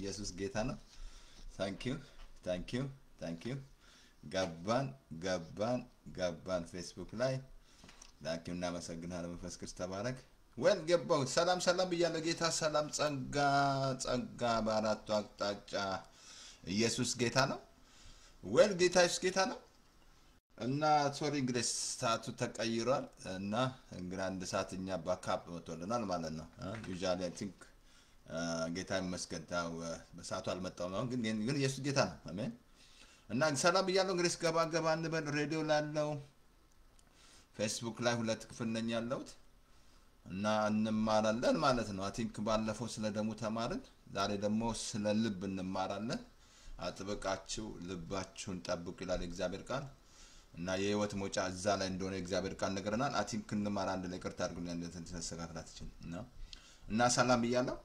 ኢየሱስ ጌታ ነው ታንክ ዩ ገባን ፌስቡክ ላይ ላኪው እናመሰግናለን መንፈስ ቅዱስ ተባረክ ወል ገባው ሰላም ብያለሁ ጌታ ሰላም ጸጋ በአራቱ አቅጣጫ ኢየሱስ ጌታ ነው ወል ጌታ ኢየሱስ ጌታ ነው እና ሶሪ እንግዲህ ሰዓቱ ተቀይሯል እና እንግዲህ አንድ ሰዓትኛ ባካፕ መጥቶልናል ማለት ነው ዩዛሊ አይ ቲንክ ጌታ ይመስገን በሰዓቱ አልመጣው ነው ግን ኢየሱስ ጌታ ነው አሜን እና ሰላም ብያለሁ እንግዲህ ገባ እንበል ሬዲዮ ላለው ፌስቡክ ላይ ሁለት ክፍል ነኝ ያለሁት እና እንማራለን ማለት ነው አይ ቲንክ ባለፈው ስለ ደሙ ተማርን ዛሬ ደግሞ ስለ ልብ እንማራለን አጥብቃችሁ ልባችሁን ጠብቁ ይላል እግዚአብሔር ቃል እና የህይወት ሞጫ እዛ ላይ እንደሆነ እግዚአብሔር ቃል ነገርናል አይ ቲንክ እንማራ አንድ ላይ ቅርታ አድርጉልኝ እንደዚህ ተሰካክላት ይችላል እና ሰላም ብያለሁ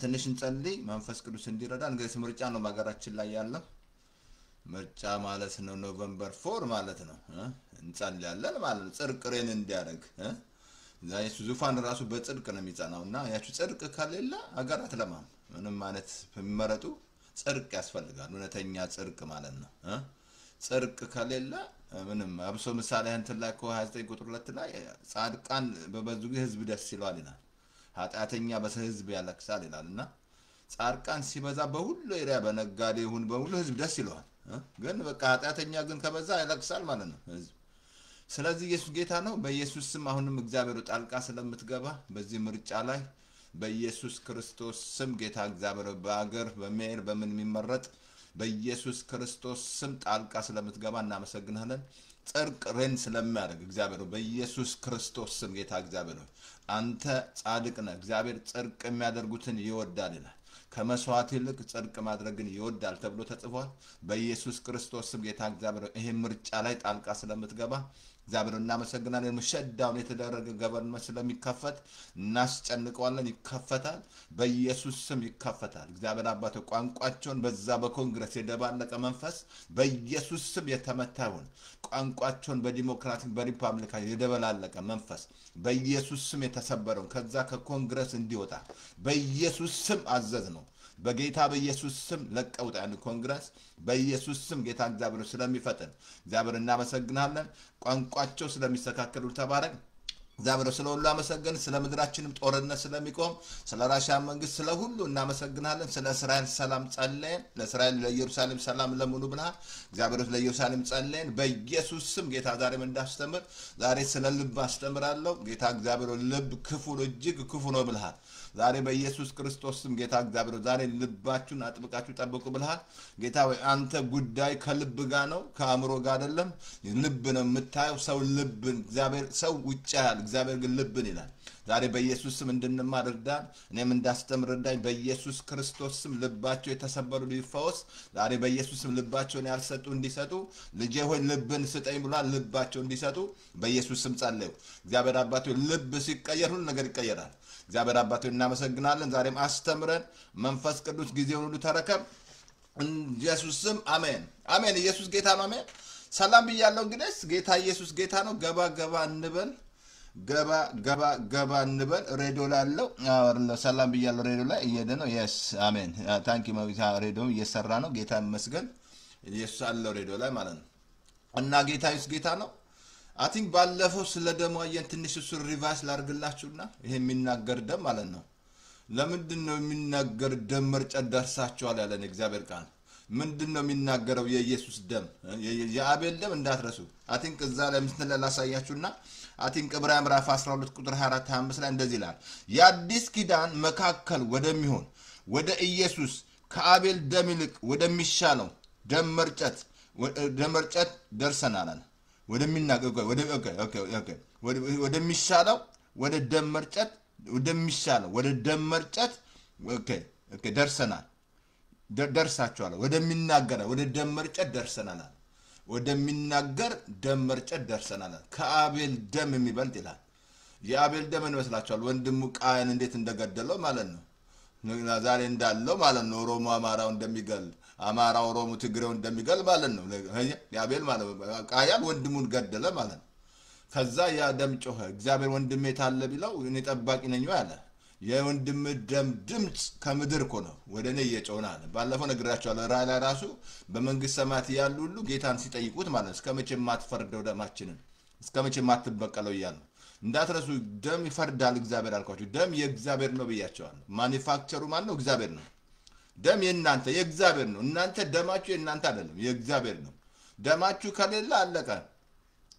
ትንሽ እንጸልይ መንፈስ ቅዱስ እንዲረዳ እንግዲህ ምርጫ ነው በአገራችን ላይ ያለው ምርጫ ማለት ነው ኖቬምበር 4 ማለት ነው እንጸልያለን ማለት ነው ጽድቅሬን እንዲያደርግ ዛሬ ዙፋን ራሱ በጽድቅ ነው የሚጸናውና ያቺ ጽድቅ ከሌለ አገራት ለማም ምንም ማለት በሚመረጡ ጽድቅ ያስፈልጋል እውነተኛ ጽድቅ ማለት ነው ጽድቅ ከሌለ ምንም አብሶ ምሳሌ እንትን ላይ 29 ቁጥር 2 ላይ ጻድቃን በበዙ ህዝብ ደስ ይላል ይላል ኃጢአተኛ በህዝብ ያለቅሳል ይላልና ጻድቃን ሲበዛ በሁሉ ኤሪያ በነጋዴ ይሁን በሁሉ ህዝብ ደስ ይላል ግን በቃ ኃጢአተኛ ግን ከበዛ ያለቅሳል ማለት ነው ህዝብ ስለዚህ ኢየሱስ ጌታ ነው በኢየሱስ ስም አሁንም እግዚአብሔር ጣልቃ ስለምትገባ በዚህ ምርጫ ላይ በኢየሱስ ክርስቶስ ስም ጌታ እግዚአብሔር በአገር በመር በምን የሚመረጥ በኢየሱስ ክርስቶስ ስም ጣልቃ ስለምትገባ እናመሰግናለን ጽድቅ ረን ስለሚያደርግ እግዚአብሔር በኢየሱስ ክርስቶስ ስም ጌታ እግዚአብሔር አንተ ጻድቅ ነህ እግዚአብሔር ጽድቅ የሚያደርጉትን ይወዳል ይላል ከመስዋዕት ይልቅ ጽድቅ ማድረግን ይወዳል ተብሎ ተጽፏል በኢየሱስ ክርስቶስ ስም ጌታ እግዚአብሔር ይሄ ምርጫ ላይ ጣልቃ ስለምትገባ እግዚአብሔር እናመሰግናለን መሸዳውን የተደረገ ገቨርንመንት ስለሚከፈት እናስጨንቀዋለን ይከፈታል በኢየሱስ ስም ይከፈታል እግዚአብሔር አባቶ ቋንቋቸውን በዛ በኮንግረስ የደባለቀ መንፈስ በኢየሱስ ስም የተመታ ይሁን ቋንቋቸውን በዲሞክራቲክ በሪፐብሊካን የደበላለቀ መንፈስ በኢየሱስ ስም የተሰበረው ከዛ ከኮንግረስ እንዲወጣ በኢየሱስ ስም አዘዝ ነው በጌታ በኢየሱስ ስም ለቀውጣ ያን ኮንግረስ በኢየሱስ ስም ጌታ እግዚአብሔር ስለሚፈጥን እግዚአብሔር እናመሰግናለን ቋንቋቸው ስለሚስተካከሉ ተባረክ እግዚአብሔር ስለሁሉ አመሰግን ስለ ምድራችንም ጦርነት ስለሚቆም ስለ ራሽያ መንግስት ስለ ሁሉ እናመሰግናለን ስለ እስራኤል ሰላም ጸልየን ለእስራኤል ለኢየሩሳሌም ሰላም ለሙሉ ብላ እግዚአብሔር ለኢየሩሳሌም ጸልየን በኢየሱስ ስም ጌታ ዛሬም እንዳስተምር ዛሬ ስለ ልብ አስተምራለሁ ጌታ እግዚአብሔር ልብ ክፉ እጅግ ክፉ ነው ብለሃል ዛሬ በኢየሱስ ክርስቶስ ስም ጌታ እግዚአብሔር ዛሬ ልባችሁን አጥብቃችሁ ጠብቁ ብለሃል ጌታ ወይ አንተ ጉዳይ ከልብ ጋር ነው ከአእምሮ ጋር አይደለም ልብ ነው የምታየው ሰው ልብ እግዚአብሔር ሰው ውጭ ያል እግዚአብሔር ግን ልብን ይላል ዛሬ በኢየሱስ ስም እንድንማር እርዳን እኔም እንዳስተምር እርዳኝ በኢየሱስ ክርስቶስ ስም ልባቸው የተሰበሩ ሊፈወስ ዛሬ በኢየሱስ ስም ልባቸውን ያልሰጡ እንዲሰጡ ልጄ ሆይ ልብን ስጠኝ ብሏል ልባቸው እንዲሰጡ በኢየሱስ ስም ጸልዩ እግዚአብሔር አባቶ ልብ ሲቀየር ሁሉ ነገር ይቀየራል እግዚአብሔር አባቶ እናመሰግናለን ዛሬም አስተምረን መንፈስ ቅዱስ ጊዜውን ሁሉ ተረከብ ኢየሱስ ስም አሜን አሜን ኢየሱስ ጌታ ነው አሜን ሰላም ብያለሁ እንግዲህ ጌታ ኢየሱስ ጌታ ነው ገባ እንበል ገባ እንበል ሬዲዮ ላለው ሰላም ብያለሁ ሬዲዮ ላይ እየሄደ ነው yes አሜን ታንክ ዩ ማዊታ ሬዲዮ እየሰራ ነው ጌታ ይመስገን ኢየሱስ አለው ሬዲዮ ላይ ማለት ነው እና ጌታ ኢየሱስ ጌታ ነው I think ባለፈው ስለ ደሙ አየን ትንሽ እሱ ሪቫይስ ላርግላችሁና ይሄ የሚናገር ደም ማለት ነው ለምንድነው የሚናገር ደም መርጨት ደርሳችኋል ያለን እግዚአብሔር ቃል ምንድነው የሚናገረው የኢየሱስ ደም የአቤል ደም እንዳትረሱ I think እዛ ላይ ምስል ላሳያችሁና I think ዕብራውያን ምዕራፍ 12 ቁጥር 24 25 ላይ እንደዚህ ይላል የአዲስ ኪዳን መካከል ወደሚሆን ወደ ኢየሱስ ከአቤል ደም ይልቅ ወደሚሻለው ደም መርጨት ደርሰናል ወደሚናገር ወደሚሻለው ወደ ደም መርጨት ወደሚሻለው ወደ ደም መርጨት ደርሰናል ደርሳችኋል ወደሚናገር ወደ ደም መርጨት ደርሰናል ወደሚናገር ደም መርጨት ደርሰናል ከአቤል ደም የሚበልጥ ይላል የአቤል ደም እንመስላችኋል ወንድሙ ቃየን እንዴት እንደገደለው ማለት ነው ዛሬ እንዳለው ማለት ነው ሮማ አማራው እንደሚገል አማራ ኦሮሞ ትግሬው እንደሚገል ማለት ነው ያቤል ማለት ቃያን ወንድሙን ገደለ ማለት ነው ከዛ ያ ደም ጮኸ እግዚአብሔር ወንድሜ ታለ ቢለው እኔ ጠባቂ ነኝ ያለ የወንድም ደም ድምጽ ከምድር እኮ ነው ወደኔ እየጮኸ ባለፈው ነግራቸዋለሁ ራእይ ላይ ራሱ በመንግስት ሰማያት ያሉ ሁሉ ጌታን ሲጠይቁት ማለት እስከመቼ ማትፈርደው ደማችንን እስከመቼ ማትበቀለው ይያል እንዳትረሱ ደም ይፈርዳል እግዚአብሔር አልኳችሁ ደም የእግዚአብሔር ነው ብያቸዋለሁ ማኒፋክቸሩ ማን ነው እግዚአብሔር ነው ደም የእናንተ የእግዚአብሔር ነው እናንተ ደማችሁ የእናንተ አይደለም የእግዚአብሔር ነው ደማችሁ ከሌለ አለቀ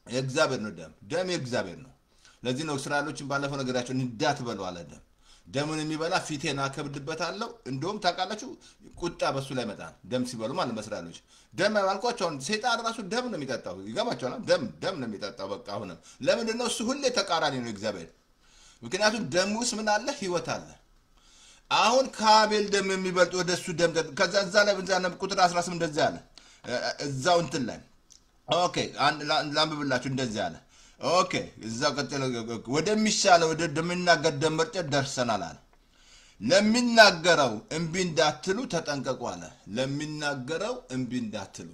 የእግዚአብሔር ነው ደም የእግዚአብሔር ነው ለዚህ ነው እስራኤሎችን ባለፈው ነገራቸው እንዳትበሉ አለ ደሙን የሚበላ ፊቴን አከብድበታለሁ እንደውም ታውቃላችሁ ቁጣ በሱ ላይ መጣ ደም ሲበሉ ማለት መስራሎች ደም አልኳቸው ሰይጣን ራሱ ደም ነው የሚጠጣው ይገባቸዋል ደም ነው የሚጠጣው በቃ አሁን ለምን ነው እሱ ሁሌ ተቃራኒ ነው እግዚአብሔር ምክንያቱም ደም ውስጥ ምን አለ ህይወት አለ አሁን ከአቤል ደም የሚበልጥ ወደሱ ደም ከዛ ላይ ቁጥር 18 እንደዚህ አለ እዛው እንትን ላይ ኦኬ ላምብላችሁ እንደዚህ አለ ኦኬ እዛው ቀጥሎ ወደሚሻለው ወደ ደምናገር ደምርጨ ደርሰናል አለ ለሚናገረው እንቢ እንዳትሉ ተጠንቀቁ አለ ለሚናገረው እንቢ እንዳትሉ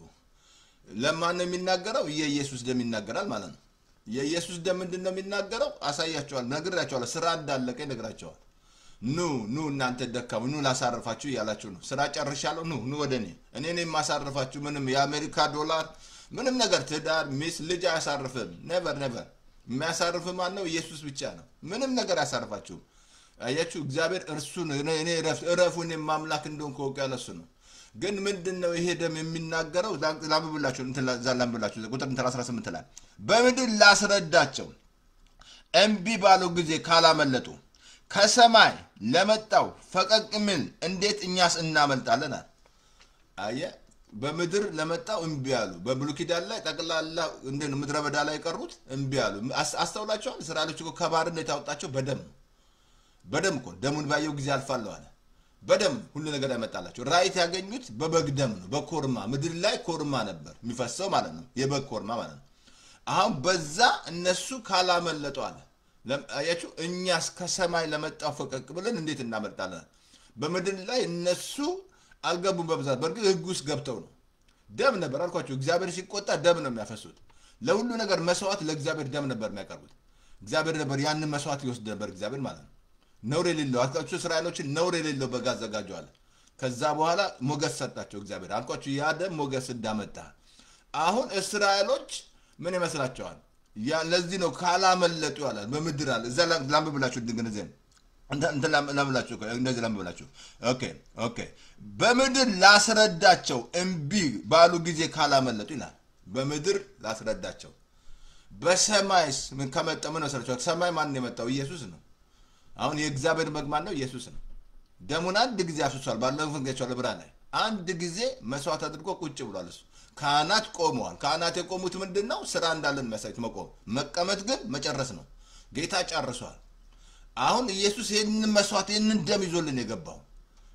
ለማን ነው የሚናገረው የኢየሱስ ደም ይናገራል ማለት ነው የኢየሱስ ደም ምንድነው የሚናገረው አሳያቸዋል ነግራቸዋል ስራ እንዳለቀ ነግራቸዋል ኑ እናንተ ደካሙ ኑ ላሳርፋችሁ ያላችሁ ነው ስራ ጨርሻለሁ ኑ ወደኔ እኔ ነኝ ማሳርፋችሁ ምንም የአሜሪካ ዶላር ምንም ነገር ትዳር ሚስ ልጅ አያሳርፍም never የሚያሳርፍ ማን ነው ኢየሱስ ብቻ ነው ምንም ነገር ያሳርፋችሁ አያችሁ እግዚአብሔር እርሱ ነው እኔ እረፉን ማምላክ እንደሆንኩ ያለሱ ነው ግን ምንድነው ይሄ ደም የሚናገረው ላምብላችሁ ዛላምብላችሁ ቁጥር 18 ላይ በምድር ላስረዳቸው እንቢ ባለው ጊዜ ካላመለጡ ከሰማይ ለመጣው ፈቀቅ ምን እንዴት እኛስ እናመልጣለን አየ በምድር ለመጣው እንቢ ያሉ በብሉይ ኪዳን ላይ ጠቅላላ እንደ ምድረ በዳ ላይ ቀሩት እንቢ ያሉ አስተውላችኋል እስራኤሎች እኮ ከባርነት ያወጣቸው በደም እኮ ደሙን ባየው ጊዜ አልፋለሁ አለ በደም ሁሉ ነገር ያመጣላቸው ራይት ያገኙት በበግ ደም ነው በኮርማ ምድር ላይ ኮርማ ነበር የሚፈሰው ማለት ነው የበግ ኮርማ ማለት ነው አሁን በዛ እነሱ ካላመለጡ አለ አያችሁ እኛስ ከሰማይ ለመጣው ፈቀቅ ብለን እንዴት እናመልጣለን በምድር ላይ እነሱ አልገቡም በብዛት በርግጥ ህጉስ ገብተው ነው ደም ነበር አልኳችሁ እግዚአብሔር ሲቆጣ ደም ነው የሚያፈሱት ለሁሉ ነገር መስዋዕት ለእግዚአብሔር ደም ነበር የሚያቀርቡት እግዚአብሔር ነበር ያንን መስዋዕት ይወስድ ነበር እግዚአብሔር ማለት ነው ነውር የሌለው አልኳችሁ እስራኤሎችን ነውር የሌለው በጋ አዘጋጀዋል ከዛ በኋላ ሞገስ ሰጣቸው እግዚአብሔር አልኳችሁ ያ ደም ሞገስ እንዳመጣ አሁን እስራኤሎች ምን ይመስላቸዋል ያ ለዚህ ነው ካላመለጡ ያላል በምድር አለ እዛ ላምብላችሁ ድንገነዘን እንደ ላምብላችሁ እንደዚህ ላምብላችሁ ኦኬ በምድር ላስረዳቸው እንቢ ባሉ ጊዜ ካላመለጡ ይላል በምድር ላስረዳቸው በሰማይስ ምን ከመጣ ምን ወሰራቸው ሰማይ ማን ነው የመጣው ኢየሱስ ነው አሁን የእግዚአብሔር መግማን ነው ኢየሱስ ነው ደሙን አንድ ጊዜ አፍሷል ባለፈው ፈንገቻው ለብርሃን ላይ አንድ ጊዜ መስዋዕት አድርጎ ቁጭ ብሏል እሱ ካህናት ቆመዋል ካህናት የቆሙት ምንድነው ስራ እንዳለን መሳይት መቆም መቀመጥ ግን መጨረስ ነው ጌታ ጨርሷል አሁን ኢየሱስ ይሄንን መስዋዕት ይሄንን ደም ይዞልን የገባው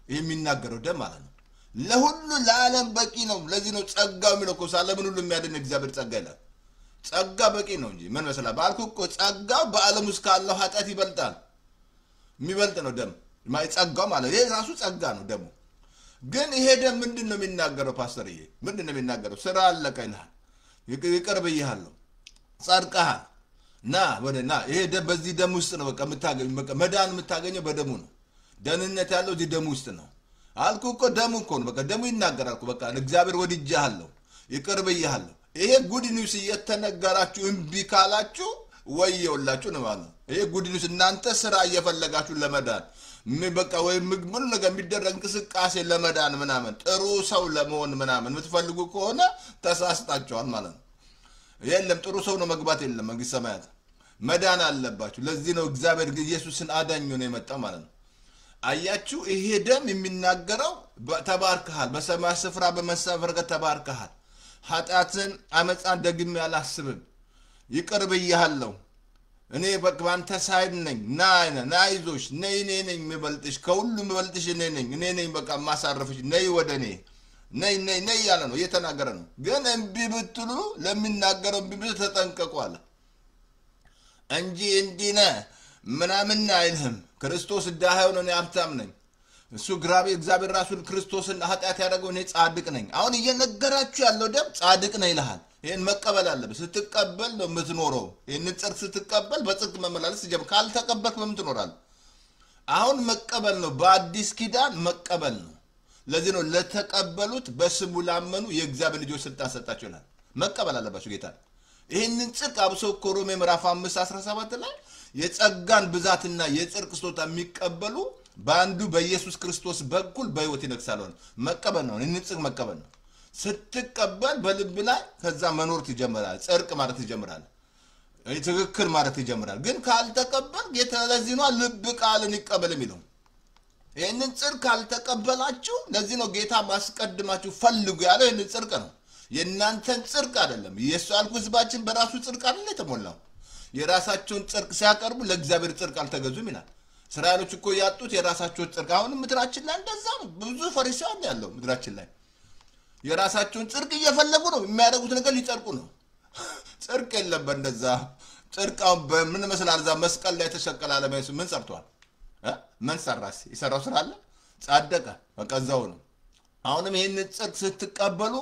የሚናገረው ደም ማለት ነው ለሁሉ ለዓለም በቂ ነው ለዚህ ነው ጸጋው የሚለኮ ሳለምን ሁሉ የሚያድን እግዚአብሔር ጸጋ ይላል ጸጋ በቂ ነው እንጂ ምን መሰላ ባልኩ እኮ ጸጋው በዓለም ውስጥ ካለው ኃጢአት ይበልጣል የሚበልጥ ነው ደም ማይ ጸጋው ማለት ይሄ ራሱ ጸጋ ነው ደሙ ግን ይሄ ደም ምንድነው የሚናገረው ፓስተር ይሄ ምንድነው የሚናገረው ስራ አለቀ ይላል ይቅርብ ይያለው ጻድቃህ ና ወደና ይሄ ደም በዚህ ደም ውስጥ ነው በቃ የምታገኘው በቃ መዳን የምታገኘው በደሙ ነው ደህንነት ያለው እዚህ ደም ውስጥ ነው አልኩ እኮ ደሙ እኮ ነው በቃ ደሙ ይናገራል እኮ በቃ እግዚአብሔር ወድጄሃለሁ ይቅርብ ይያለው ይሄ ጉድ ኒውስ እየተነገራችሁ እንቢ ካላችሁ ወየውላችሁ ነው ማለት ይሄ ጉድ ኒውስ እናንተ ስራ እየፈለጋችሁ ለመዳን በቃ ወይ ምን ነገር የሚደረግ እንቅስቃሴ ለመዳን ምናምን ጥሩ ሰው ለመሆን ምናምን የምትፈልጉ ከሆነ ተሳስታችኋል ማለት ነው የለም ጥሩ ሰው ነው መግባት የለም መንግስተ ሰማያት መዳን አለባችሁ ለዚህ ነው እግዚአብሔር ኢየሱስን አዳኝ ነው የመጣው ማለት ነው አያችሁ ይሄ ደም የሚናገረው ተባርከሃል በሰማይ ስፍራ በመሰፈር ተባርከሃል ኃጢአትን አመጻን ደግሜ አላስብም ይቅርብ ይያለው እኔ በቃንተ ሳይድ ነኝ ናይዞሽ ነይ ነኝ ምበልጥሽ ከሁሉ ምበልጥሽ ነኝ በቃ ማሳረፍሽ ነይ ወደኔ ነይ ያለ ነው እየተናገረ ነው ግን እንቢ ብትሉ ለሚናገረው እንቢ ብትሉ ተጠንቀቁ አለ እንጂ እንዲነ ምናምን አይልህም ክርስቶስ ዳሃው ነው ሀብታም ነኝ እሱ ግራቤ እግዚአብሔር ራሱን ክርስቶስን ኃጢአት ያደረገው እኔ ጻድቅ ነኝ አሁን እየነገራችሁ ያለው ደም ጻድቅ ነኝ ይልሃል ይሄን መቀበል አለበት ስትቀበል ነው የምትኖረው ይሄን ጽድቅ ስትቀበል በጽድቅ መመላለስ ጀም ካልተቀበልክ በምን ትኖራለህ አሁን መቀበል ነው በአዲስ ኪዳን መቀበል ነው ለዚህ ነው ለተቀበሉት በስሙ ላመኑ የእግዚአብሔር ልጆች ስልጣን ሰጣቸዋል መቀበል አለባቸው ጌታ ይሄንን ጽድቅ አብሶ ሮሜ ምዕራፍ 5:17 ላይ የጸጋን ብዛትና የጽድቅ ስጦታ የሚቀበሉ በአንዱ በኢየሱስ ክርስቶስ በኩል በሕይወት ይነግሳሉ መቀበል ነው ይሄንን ጽድቅ መቀበል ነው ስትቀበል በልብ ላይ ከዛ መኖር ይጀምራል ጽድቅ ማለት ይጀምራል ትክክል ማለት ይጀምራል ግን ካልተቀበል ጌታ ለዚህ ነው ልብ ቃልን ይቀበል የሚለው ይሄንን ጽድቅ ካልተቀበላችሁ ለዚህ ነው ጌታ ማስቀድማችሁ ፈልጉ ያለው ይሄንን ጽድቅ ነው የእናንተን ጽድቅ አይደለም ኢየሱስ አልኩ ህዝባችን በራሱ ጽድቅ አይደለም የተሞላው የራሳቸውን ጽድቅ ሲያቀርቡ ለእግዚአብሔር ጽድቅ አልተገዙም ይላል እስራኤሎች እኮ ያጡት የራሳቸውን ጽድቅ አሁን ምድራችን ላይ እንደዛ ነው ብዙ ፈሪሳውያን ያለው ምድራችን ላይ የራሳቸውን ጽድቅ እየፈለጉ ነው የሚያደርጉት ነገር ሊጸድቁ ነው ጽድቅ የለም እንደዛ ጽድቃው በምን መስላል ዛ መስቀል ላይ ተሰቀለ አለማይስ ምን ሰርቷል ምን ሰራስ ይሰራው ስራ አለ ጻደቀ በቀዛው ነው አሁንም ይሄን ጽድቅ ስትቀበሉ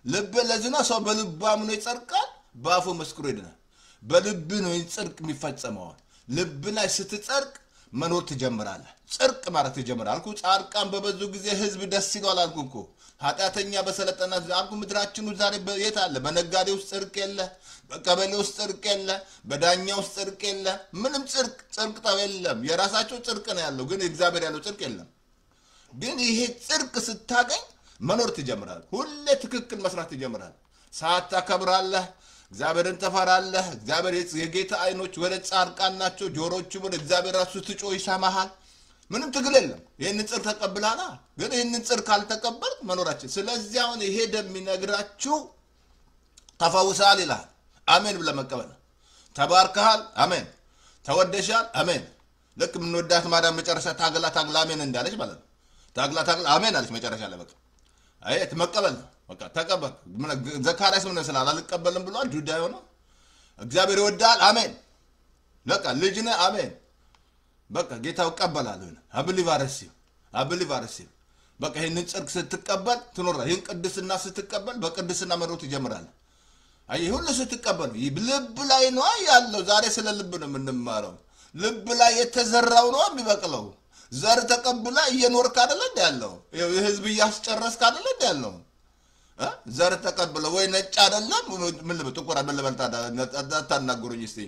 ልብ ለዝና ሰው በልብ አምኖ ይጸድቃል ባፉ መስክሮ ይድናል በልብ ነው ጽድቅ የሚፈጸመው ልብ ላይ ስትጸድቅ መኖር ትጀምራለህ ጽድቅ ማለት ትጀምራለህ አልኩ ጻድቃን በበዙ ጊዜ ህዝብ ደስ ይላል አልኩ ኃጢአተኛ በሰለጠና አልኩ ምድራችን ዛሬ የት አለ በነጋዴው ጽድቅ የለ በቀበሌው ጽድቅ የለ በዳኛው ጽድቅ የለ ምንም ጽድቅ ታው የለም የራሳቸው ጽድቅ ነው ያለው ግን እግዚአብሔር ያለው ጽድቅ የለም ግን ይሄ ጽድቅ ስታገኝ መኖር ትጀምራለህ ሁሌ ትክክል መስራት ትጀምራለህ ሰዓት ታከብራለህ እግዚአብሔርን ተፈራለህ እግዚአብሔር የጌታ አይኖች ወደ ጻድቃን ናቸው ጆሮቹ ወደ እግዚአብሔር ራሱ ትጮህ ይሰማሃል ምንም ትግል የለም ይሄንን ጽድቅ ተቀብላና ግን ይሄንን ጽድቅ ካልተቀበል መኖራችን ስለዚህ አሁን ይሄ እንደሚነግራችሁ ተፈውሳል ይላል አሜን ብለ መቀበል ተባርከሃል አሜን ተወደሻል አሜን ለክ ምን ወዳት ማዳም መጨረሻ ታግላ አሜን እንዳለች ማለት ነው ታግላ አሜን አለች መጨረሻ ላይ በቃ አይት መቀበል በቃ ተቀበል ዘካርያስ ምን ስላል አልቀበልም ብሏል ጁዳይ ሆነ እግዚአብሔር ይወዳል አሜን ለካ ልጅነ አሜን በቃ ጌታው ቀበላል አብሊቫርሲ በቃ ይሄንን ጽድቅ ስትቀበል ትኖራለህ ይሄን ቅድስና ስትቀበል በቅድስና መሮት ይጀምራል አይ ሁሉ ስትቀበል ልብ ላይ ነው ያለው ዛሬ ስለ ልብ ነው የምንማረው ልብ ላይ የተዘራው ነው የሚበቅለው ዘር ተቀብላ እየኖርክ አይደል ያለው የህዝብ ያስጨረስክ አይደል ያለው ዘር ተቀብለ ወይ ነጭ አይደለም ምን ልብ ጥቁር አበለበልታ ታናገሩኝ እስቲ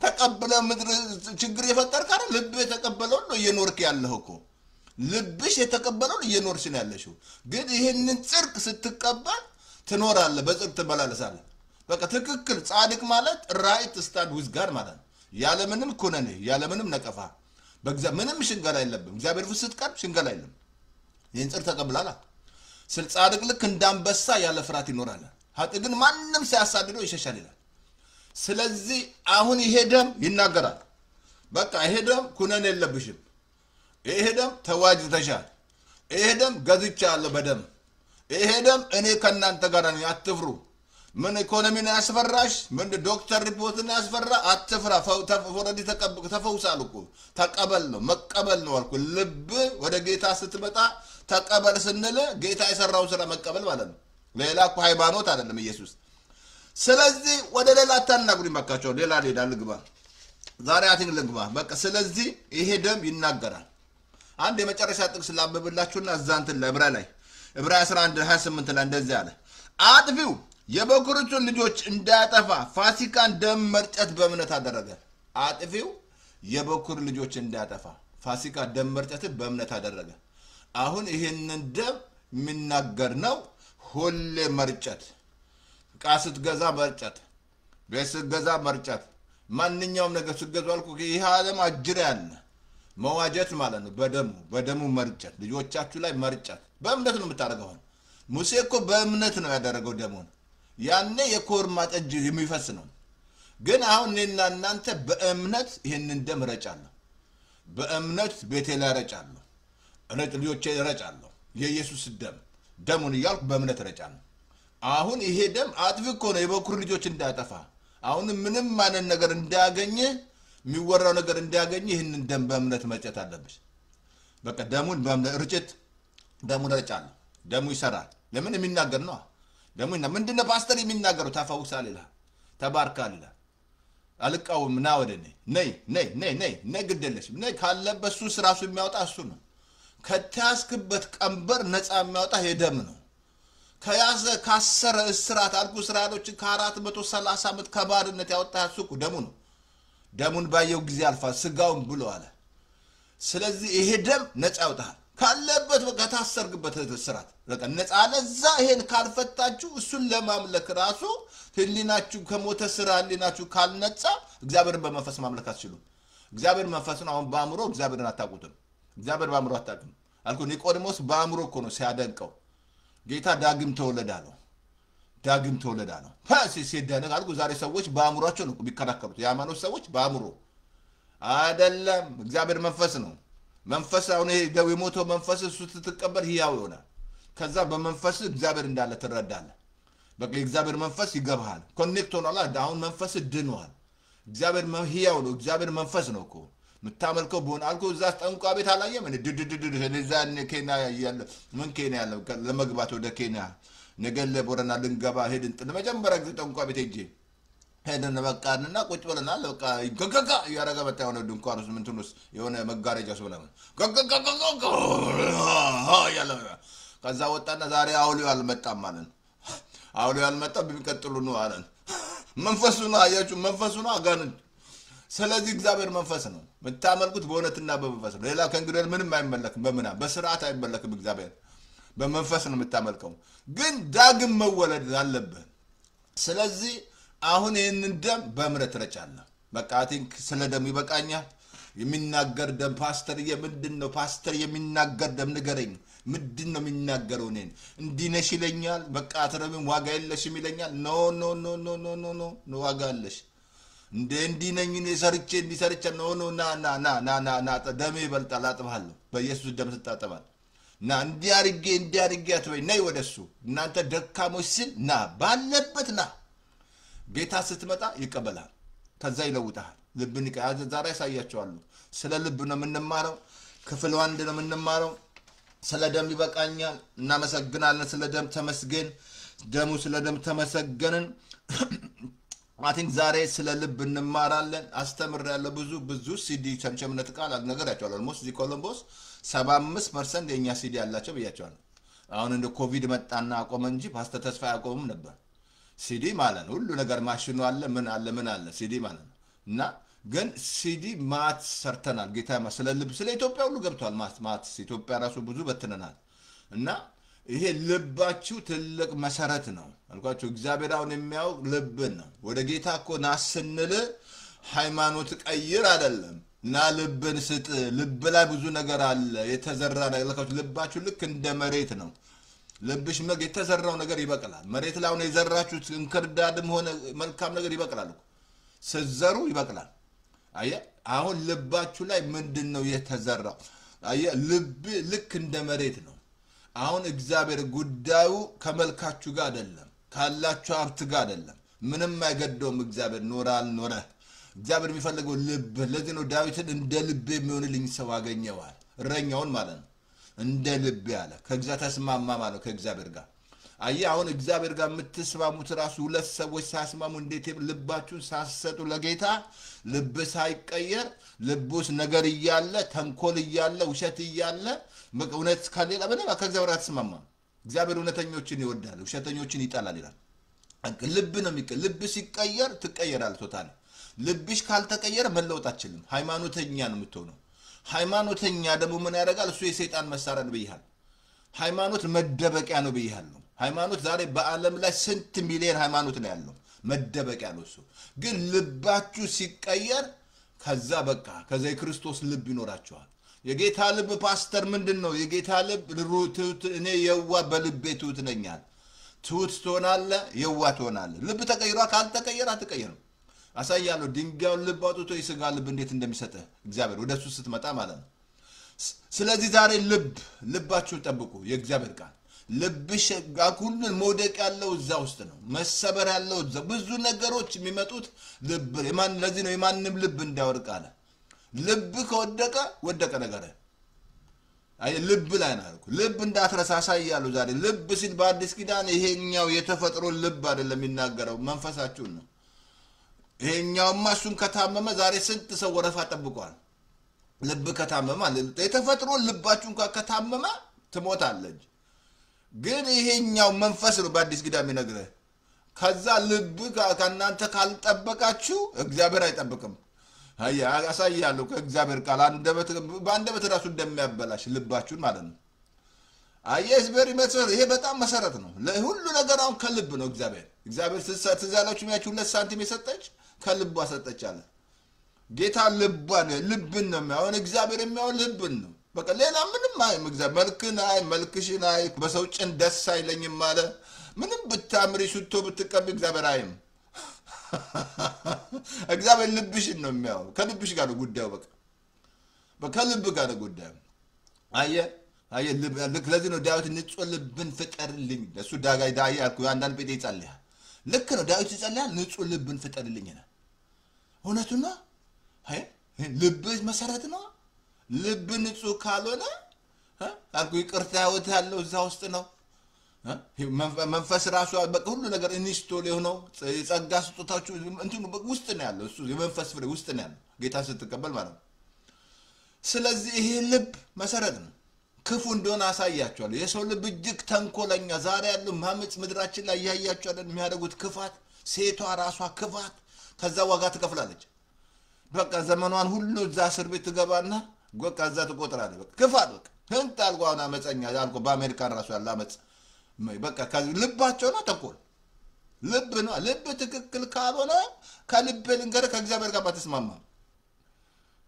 ተቀብለ ምድር ችግር የፈጠርክ አይደል ልብ የተቀበለው ነው እየኖርክ ያለው እኮ ልብሽ የተቀበለው እየኖርሽ ነው ያለሽው ግን ይሄንን ጽድቅ ስትቀበል ትኖራለህ በጽድቅ ትመላለሳለህ በቃ ትክክል ጻድቅ ማለት ራይት ስታንድ ዊዝ ጋድ ማለት ያለ ምንም ኩነኔ ያለ ምንም ነቀፋ በእግዚአብሔር ምንም ሽንገላ የለብም እግዚአብሔር ፍስት ቀር ሽንገላ የለም ይሄን ጽድቅ ተቀብላላ ጻድቅ ልክ እንዳንበሳ ያለ ፍራት ይኖራል ሀጥ ግን ማንንም ሲያሳድደው ይሸሻል ይላል ስለዚህ አሁን ይሄ ደም ይናገራል በቃ ይሄ ደም ኩነኔ የለብሽም ይሄ ደም ተዋጅተሻል ይሄ ደም ገዝቻለሁ በደም ይሄ ደም እኔ ከናንተ ጋር ነኝ አትፍሩ ምን ኢኮኖሚን ያስፈራሽ ምን ዶክተር ሪፖርትን ያስፈራ አትፍራ ፈውረዲ ተፈውሳልኩ ተቀበል ነው መቀበል ነው አልኩ ልብ ወደ ጌታ ስትመጣ ተቀበል ስንል ጌታ የሰራው ስራ መቀበል ማለት ነው ሌላ እኮ ሃይማኖት አይደለም ኢየሱስ ስለዚህ ወደ ሌላ ታናግሩ ይመካቸው ሌላ ልግባ ዛሬ አትኝ ልግባ በቃ ስለዚህ ይሄ ደም ይናገራል አንድ የመጨረሻ ጥቅስ ላበብላችሁና እዛንትን ለዕብራ ላይ ዕብራ 11:28 ላይ እንደዚህ አለ አጥፊው የበኩርቱን ልጆች እንዳያጠፋ ፋሲካን ደም መርጨት በእምነት አደረገ አጥፊው የበኩር ልጆች እንዳያጠፋ ፋሲካ ደም መርጨት በእምነት አደረገ አሁን ይሄንን ደም የሚናገር ነው ሁሌ መርጨት ቃስት ገዛ መርጨት ቤት ገዛ መርጨት ማንኛውም ነገር ሲገዙ አልኩ ይሄ ዓለም አጅር ያለ መዋጀት ማለት ነው በደሙ መርጨት ልጆቻችሁ ላይ መርጨት በእምነት ነው የምታደርገው ሙሴ እኮ በእምነት ነው ያደረገው ደሙን ያኔ የኮርማ ጠጅ የሚፈስ ነው ግን አሁን እኔና እናንተ በእምነት ይሄንን ደም ረጫለሁ በእምነት ቤቴ ላይ ረጫለሁ እኔ ልጆቼ ረጫለሁ የኢየሱስ ደሙን ይያልኩ በእምነት ረጫለሁ አሁን ይሄ ደም አጥፊ እኮ ነው የበኩር ልጆች እንዳያጠፋ አሁን ምንም ማንን ነገር እንዳያገኝ የሚወራው ነገር እንዳያገኝ ይሄንን ደም በእምነት መርጨት አለብሽ በቃ ደሙን በእምነት ርጭት ደሙን ረጫለሁ ደሙ ይሰራል ለምን የሚናገር ነው ደሙና ምንድነው ፓስተር የሚናገረው ተፈውሳል ይላል ተባርካል ይላል አልቃወም ና ወደኔ ነይ ግደለሽ ነይ ካለበት ሱስ ራሱ የሚያወጣ እሱ ነው ከተያዝክበት ቀንበር ነፃ የሚያወጣ የደም ነው ከያዘ ካሰረ እስራት አልኩ እስራኤሎችን ከ430 ዓመት ከባርነት ያወጣ እሱ ደሙ ነው ደሙን ባየው ጊዜ አልፋ ስጋውን ብሎ አለ ስለዚህ ይሄ ደም ነፃ ያወጣል ካለበት ከታሰርክበት እስራት በቃ ነፃ አለዛ ይሄን ካልፈታችሁ እሱን ለማምለክ ራሱ ህሊናችሁ ከሞተ ስራ ህሊናችሁ ካልነጻ እግዚአብሔርን በመንፈስ ማምለክ አትችሉም እግዚአብሔር መንፈስ ነው አሁን በአእምሮ እግዚአብሔርን አታውቁትም እግዚአብሔር በአእምሮ አታውቁም አልኩ ኒቆዲሞስ በአእምሮ እኮ ነው ሲያደንቀው ጌታ ዳግም ተወለዳለው ሲደነቅ አልኩ ዛሬ ሰዎች በአእምሮአቸው ነው ቢከራከሩት የሃይማኖት ሰዎች በአእምሮ አይደለም እግዚአብሔር መንፈስ ነው መንፈስ አሁን ይሄ የሞተው መንፈስ እሱ ትተቀበል ህያው ይሆናል ከዛ በመንፈስ እግዚአብሔር እንዳለ ትረዳለህ በቃ የእግዚአብሔር መንፈስ ይገባሃል ኮኔክት ሆኗል አሁን መንፈስ ድኗል እግዚአብሔር ህያው ነው እግዚአብሔር መንፈስ ነው እኮ ምታመልከው በሆነ አልኩ እዛ ጠንቋ ቤት አላየም ድድድድ ለዛን ኬንያ ያለ ምን ኬንያ ያለ ለመግባት ወደ ኬንያ ነገለ ቦረና ልንገባ ሄድን ለመጀመሪያ ጊዜ ጠንቋ ቤት ሄደን በቃና ቁጭ ብለናል በቃ ገገጋ ያረጋ መጣ የሆነ ድንኳን ውስጥ ምን ትንስ የሆነ መጋረጃ ስለሆነ ገገጋ ያለ ከዛ ወጣና ዛሬ አውሊው አልመጣም ማለት አውሊው አልመጣም ቢቀጥሉ ነው አለን መንፈሱ ነው አያችሁ መንፈሱ ነው አጋንንት ስለዚህ እግዚአብሔር መንፈስ ነው መታመልኩት በእውነትና በመንፈስ ነው ሌላ ከእንግዲህ ምንም አይመለክም በመና በስርዓት አይመለክም እግዚአብሔር በመንፈስ ነው መታመልከው ግን ዳግም መወለድ አለበት ስለዚህ አሁን ይሄንን ደም በእምነት ረጫለሁ በቃ ቲንክ ስለ ደም ይበቃኛል የሚናገር ደም ፓስተር ምንድነው ፓስተር የሚናገር ደም ንገረኝ ምንድነው የሚናገረው እኔን እንዲነሽ ይለኛል በቃ አትረብም ዋጋ የለሽም ይለኛል ኖ ዋጋ አለሽ እንዲነኝ ሰርቼ እንዲሰርቼ ኖ ና ደም ይበልጣል አጥባለሁ በኢየሱስ ደም ተጣጣባል ና እንዲያርጌ አትበይ ነይ ወደሱ እናንተ ደካሞች ሲል ና ባለበት ና ጌታ ስትመጣ ይቀበላል ከዛ ይለውጣል ልብን ዛሬ ያሳያቸዋለሁ ስለ ልብ ነው የምንማረው ክፍል 1 ነው የምንማረው ስለ ደም ይበቃኛል እናመሰግናለን ስለ ደም ተመስገን ደሙ ስለ ደም ተመሰገንን አቲንክ ዛሬ ስለ ልብ እንማራለን አስተምር ያለው ብዙ ሲዲ ቸምቸምነት ቃል ነገር ያቻላል ሞስ ዲ ኮሎምቦስ 75% የኛ ሲዲ ያላቸው ብያቸዋለሁ አሁን እንደ ኮቪድ መጣና አቆመ እንጂ ፓስተር ተስፋ ያቆምም ነበር ሲዲ ማለት ሁሉ ነገር ማሽኑ አለ ምን አለ ሲዲ ማለት እና ግን ሲዲ ማት ሰርተናል ጌታ ስለ ልብ ስለ ኢትዮጵያ ሁሉ ገብቷል ማት ኢትዮጵያ ራሱ ብዙ በትነናል እና ይሄ ልባችሁ ትልቅ መሰረት ነው አልኳችሁ እግዚአብሔር አሁን የሚያው ልብን ነው ወደ ጌታ እኮ ናስንል ሃይማኖት ቀይር አይደለም ና ልብን ስጥ ልብ ላይ ብዙ ነገር አለ የተዘራ ነገር ልባችሁ ልክ እንደ መሬት ነው ልብሽ የተዘራው ነገር ይበቅላል መሬት ላይ ነው የዘራችሁት እንክርዳድም ሆነ መልካም ነገር ይበቅላል ስዘሩ ይበቅላል አየ አሁን ልባችሁ ላይ ምንድነው የተዘራው አየ ልብ ልክ እንደ መሬት ነው አሁን እግዚአብሔር ጉዳዩ ከመልካችሁ ጋር አይደለም ካላችሁ ሀብት ጋር አይደለም ምንም አይገደውም እግዚአብሔር ኖረ እግዚአብሔር የሚፈልገው ልብ ለዚህ ነው ዳዊትን እንደ ልብ የሚሆንልኝ ሰው አገኘዋል እረኛውን ማለት ነው እንደ ልብ ያለ ከእግዚአብሔር ተስማማ ማለት ከእግዚአብሔር ጋር አየ አሁን እግዚአብሔር ጋር የምትስማሙት ራሱ ሁለት ሰዎች ሳስማሙ እንዴት ልባችሁን ሳሰጡ ለጌታ ልብ ሳይቀየር ልቡስ ነገር ይያለ ተንኮል ይያለ ውሸት ይያለ እውነት ካለላ በሌላ ከእግዚአብሔር ተስማማ እግዚአብሔር እውነተኞችን ይወዳል ውሸተኞችን ይጣላል ይላል ልብ ነው ልብ ሲቀየር ትቀየራል ቶታሊ ልብሽ ካልተቀየረ መለወጥ አትችልም ሃይማኖተኛ ነው የምትሆነው ሃይማኖተኛ ደግሞ ምን ያደርጋል እሱ የሰይጣን መሳሪያ ነው ብይሃል ሃይማኖት መደበቂያ ነው ብይሃል ሃይማኖት ዛሬ በአለም ላይ ስንት ሚሊዮን ሃይማኖት ነው ያለው መደበቂያ ነው እሱ ግን ልባችሁ ሲቀየር ከዛ በቃ ከዛ የክርስቶስ ልብ ይኖራችኋል የጌታ ልብ ፓስተር ምንድነው የጌታ ልብ ሩት እኔ የዋ በልቤ ትውት ነኛል ትውት ትሆናለህ የዋ ትሆናለህ ልብ ተቀይሯ ካልተቀየረ አትቀየርም አሳያለሁ ድንጋዩን ልብ አውጥቶ የሥጋ ልብ እንዴት እንደሚሰጠህ እግዚአብሔር ወደሱ ስትመጣ ማለት ነው ስለዚህ ዛሬ ልባችሁን ጠብቁ የእግዚአብሔር ቃል ልብሽ ሁሉን መውደቅ ያለው እዛ ውስጥ ነው መሰበር ያለው እዛ ብዙ ነገሮች የሚመጡት ልብ ለዚህ ነው የማንም ልብ እንዳይወድቅ አለ ልብ ከወደቀ ወደቀ ነገር አይ ልብ ላይ ነው ልብ እንዳትረሳሳ ይያሉ ዛሬ ልብ ሲል በአዲስ ኪዳን ይሄኛው የተፈጥሮ ልብ አይደለም የሚናገረው መንፈሳችሁ ነው ይሄኛውማ እሱን ከታመመ ዛሬ ስንት ሰው ወረፋ ጠብቋል ልብ ከታመመ የተፈጥሮ ልባችሁን ከታመመ ትሞታለች ግን ይሄኛው መንፈስ ነው በአዲስ ኪዳን የሚነግርህ ከዛ ልብ ከእናንተ ካልጠበቃችሁ እግዚአብሔር አይጠብቅም አሳያለሁ ከእግዚአብሔር ቃል በአንደበት ራሱ እንደሚያበላሽ ልባችሁን ማለት ነው አየስ በሪ መሰረት ይሄ በጣም መሰረት ነው ለሁሉ ነገር አሁን ከልብ ነው እግዚአብሔር ትዛላችሁ የሚያችሁ 2 ሳንቲም የሰጠች ከልቧ ሰጠች አለ ጌታ ልብን ነው የሚያውን እግዚአብሔር የሚያውን ልብን ነው በቃ ሌላ ምንም አይም እግዚአብሔር መልክሽን አይ በሰው ጭን ደስ አይለኝም ማለት ምንም ብታምሪ ሽቶ ብትቀብ እግዚአብሔር አይም እግዚአብሔር ልብሽን ነው የሚያው ከልብሽ ጋር ነው ጉዳዩ በቃ ከልብ ጋር ነው ጉዳዩ አየ ልክ ለዚህ ነው ዳዊት ንጹህ ልብን ፍጠርልኝ እሱ ዳይ አልኩ አንዳንድ ቤት ይጸልያል ልክ ነው ዳዊት ይጸልያል ንጹህ ልብን ፍጠርልኝ ነው እውነቱና ልብ መሰረት ነው ልብ ንጹህ ካልሆነ አልኩ ይቅርታ ህይወት ያለው እዛ ውስጥ ነው መንፈስ ራሱ በቃ ሁሉ ነገር ኢንስቶል የሆነው ጸጋ ስጦታችሁ እንትኑ ውስጥ ነው ያለው እሱ የመንፈስ ፍሬ ውስጥ ነው ያለው ጌታ ስትቀበል ማለት ነው ስለዚህ ይሄ ልብ መሰረት ነው ክፉ እንደሆነ አሳያቸዋለሁ የሰው ልብ እጅግ ተንኮለኛ ዛሬ ያለው ማመጽ ምድራችን ላይ ያያያቸው አይደል የሚያደርጉት ክፋት ሴቷ ራሷ ክፋት ከዛ ዋጋ ትከፍላለች በቃ ዘመኗን ሁሉ እዛ እስር ቤት ትገባና በቃ እዛ ትቆጥራለች በቃ ክፋት በቃ ህንት አልጓና መጸኛ ያልኩ በአሜሪካን ራሱ ያለ አመጽ በቃ ልባቸው ነው ተንኮል ልብ ነው ልብ ትክክል ካልሆነ ከልብ ልንገር ከእግዚአብሔር ጋር ባትስማማ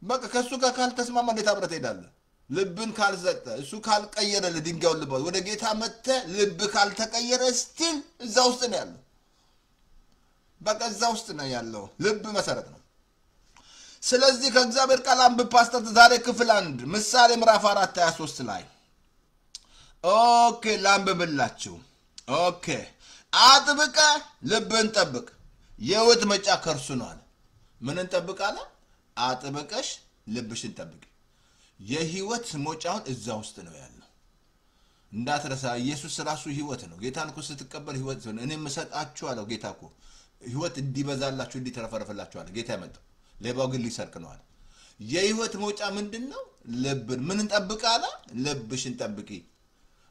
በቃ ከሱ ጋር ካልተስማማ እንዴት አብረህ ትሄዳለህ ልብን ካልሰጠ እሱ ካልቀየረ ለድንጋው ልብ ወደ ጌታ መጥተ ልብ ካልተቀየረ ስቲል እዛ ውስጥ ነው ያለው በቃ እዛ ውስጥ ነው ያለው ልብ መሰረት ነው ስለዚህ ከእግዚአብሔር ቃል አንብብ ፓስተር ዛሬ ክፍል 1 ምሳሌ ምዕራፍ 4:23 ላይ ኦኬ ላንብብላችሁ ኦኬ አጥብቀ ልብን ጠብቅ የህይወት መጫ ከርሱ ነው አለ ምንን ጠብቃለ አጥብቀሽ ልብሽን ጠብቂ የህይወት ሞጫውን እዛ ውስጥ ነው ያለው እንዳትረሳ ኢየሱስ ራሱ ህይወት ነው ጌታን እኮ ስትቀበል ህይወት ነው እኔ መሰጣችሁ አለው ጌታ እኮ ህይወት እንዲበዛላችሁ እንዲተረፈረፈላችሁ አለ ጌታ ያመጣው ሌባው ግን ሊሰርቅ ነው አለ የህይወት ሞጫ ምንድነው ልብን ምን ጠብቃለ ልብሽን ጠብቂ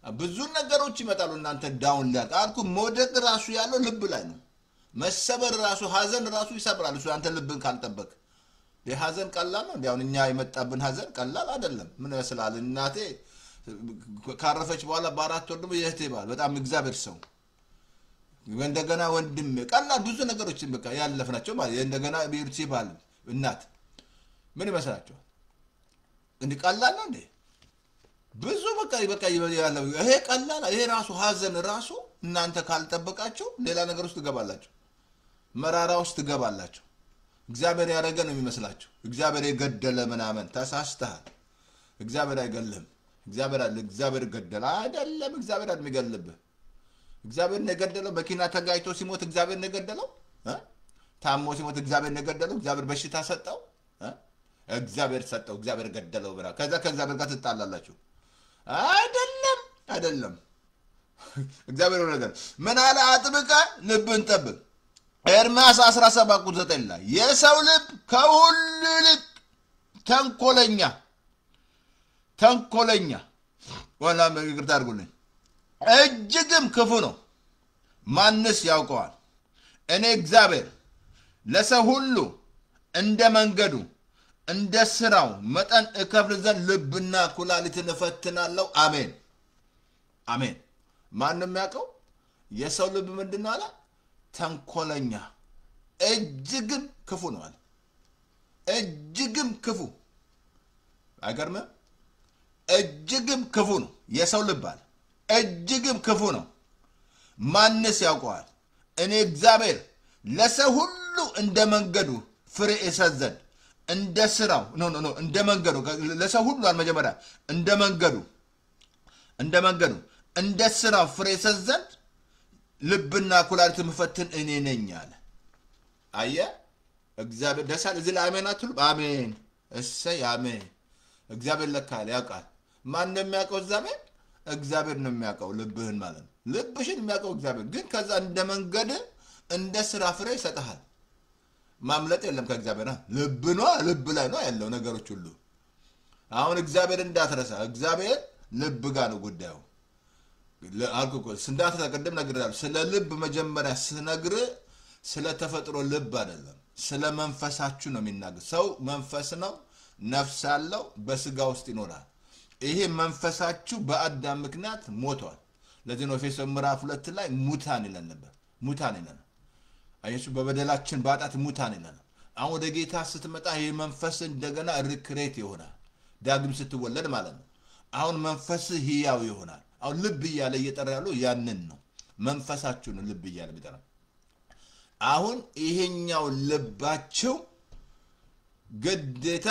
ብዙ ነገሮች ይመጣሉ እናንተ ዳውን ላይ አልኩ ሞደቅ ራሱ ያለው ልብ ላይ ነው መሰበር ራሱ ሐዘን ራሱ ይሰብራል እሱ አንተ ልብን ካልጠበቅ የሐዘን ቀላል ነው እንዴው እኛ የመጣብን ሐዘን ቀላል አይደለም ምን ይመስላል እናቴ ካረፈች በኋላ በአራት ወር ደግሞ የህቴ ባል በጣም እግዚአብሔር ሰው እንደገና ወንድም ቀላል ብዙ ነገሮች በቃ ያለፍናቸው ማለት እንደገና ቢርቺ ባል እናት ምን ይመስላችሁ እንዴ ቀላል ነው እንዴ ብዙ በቃ ያለው ይሄ ቀላል ይሄ ራሱ ሐዘን ራሱ እናንተ ካልጠበቃችሁ ሌላ ነገር ውስጥ ትገባላችሁ መራራ ውስጥ ትገባላችሁ እግዚአብሔር ያረገ ነው የሚመስላችሁ እግዚአብሔር የገደለ ምናምን ተሳስተሃል እግዚአብሔር አይገልም እግዚአብሔር ገደለ አይደለም እግዚአብሔር የሚገልብህ እግዚአብሔር ነገደለው መኪና ተጋይቶ ሲሞት እግዚአብሔር ነገደለው ታሞ ሲሞት እግዚአብሔር ነገደለው እግዚአብሔር በሽታ ሰጠው እግዚአብሔር ሰጠው እግዚአብሔር ገደለው ብራ ከዛ ከእግዚአብሔር ጋር ትጣላላችሁ አይደለም እግዚአብሔር ነገር ምን አለ አጥብቀ ልብን ጠብቅ ኤርምያስ 17:9 ላይ የሰው ልብ ከሁሉ ይልቅ ተንኮለኛ ወላ ይቅርታ አድርጉልኝ እጅግም ክፉ ነው ማንስ ያውቀዋል እኔ እግዚአብሔር ለሰው ሁሉ እንደ መንገዱ እንደ ስራው መጠን እከፍል ዘንድ ልብና ኩላሊትን እፈትናለሁ አሜን ማንንም ያውቀው የሰው ልብ ምንድነው አለ ተንኮለኛ እጅግም ክፉ ነው አለ እጅግም ክፉ አይገርምም እጅግም ክፉ ነው የሰው ልብ አለ እጅግም ክፉ ነው ማንስ ያውቀዋል እኔ እግዚአብሔር ለሰው ሁሉ እንደ መንገዱ ፍሬ እሰጥ ዘንድ እንደ ስራው እንደ መንገዱ ለሰው ሁሉ አልመጀመሪያ እንደ መንገዱ እንደ ስራው ፍሬ እሰጥ ዘንድ ልብና ኩላሊት መፈተን እኔ ነኝ አለ አየ እግዚአብሔር ደሳል እዚህ ላይ አሜን አትሉ አሜን እሰይ አሜን እግዚአብሔር ለካል ያውቃል ማን እንደሚያውቀው እግዚአብሔር ነው የሚያውቀው ልብህን ማለት ነው ልብሽን የሚያውቀው እግዚአብሔር ግን ከዛ እንደ መንገድ እንደ ስራ ፍሬ ይሰጣል ማምለጥ የለም ከእግዚአብሔር ልብ ነው ልብ ላይ ነው ያለው ነገሮች ሁሉ አሁን እግዚአብሔር እንዳትረሳ እግዚአብሔር ልብ ጋር ነው ጉዳዩ አልኩ እንዳትረሳ ቀደም ነግሬያለሁ ስለ ልብ መጀመሪያ ስነግር ስለ ተፈጥሮ ልብ አይደለም ስለ መንፈሳችሁ ነው የሚናገር ሰው መንፈስ ነው ነፍስ አለው በስጋ ውስጥ ይኖራል ይሄ መንፈሳችሁ በአዳም ምክንያት ሞቷል ለዚህ ነው ኤፌሶን ምዕራፍ 2 ላይ ሙታን ይላል ነበር ሙታን ይላል አየሱ በበደላችን ባጣት ሙታን ይላል አሁን ወደ ጌታ ስትመጣ ይሄ መንፈስ እንደገና ሪክሬት ይሆናል ዳግም ስትወለድ ማለት ነው አሁን መንፈስ ህያው ይሆናል አሁን ልብ ይያለ እየጠራ ያለው ያንን ነው መንፈሳችሁ ነው ልብ ይያለ ቢጠራ አሁን ይሄኛው ልባችሁ ግዴታ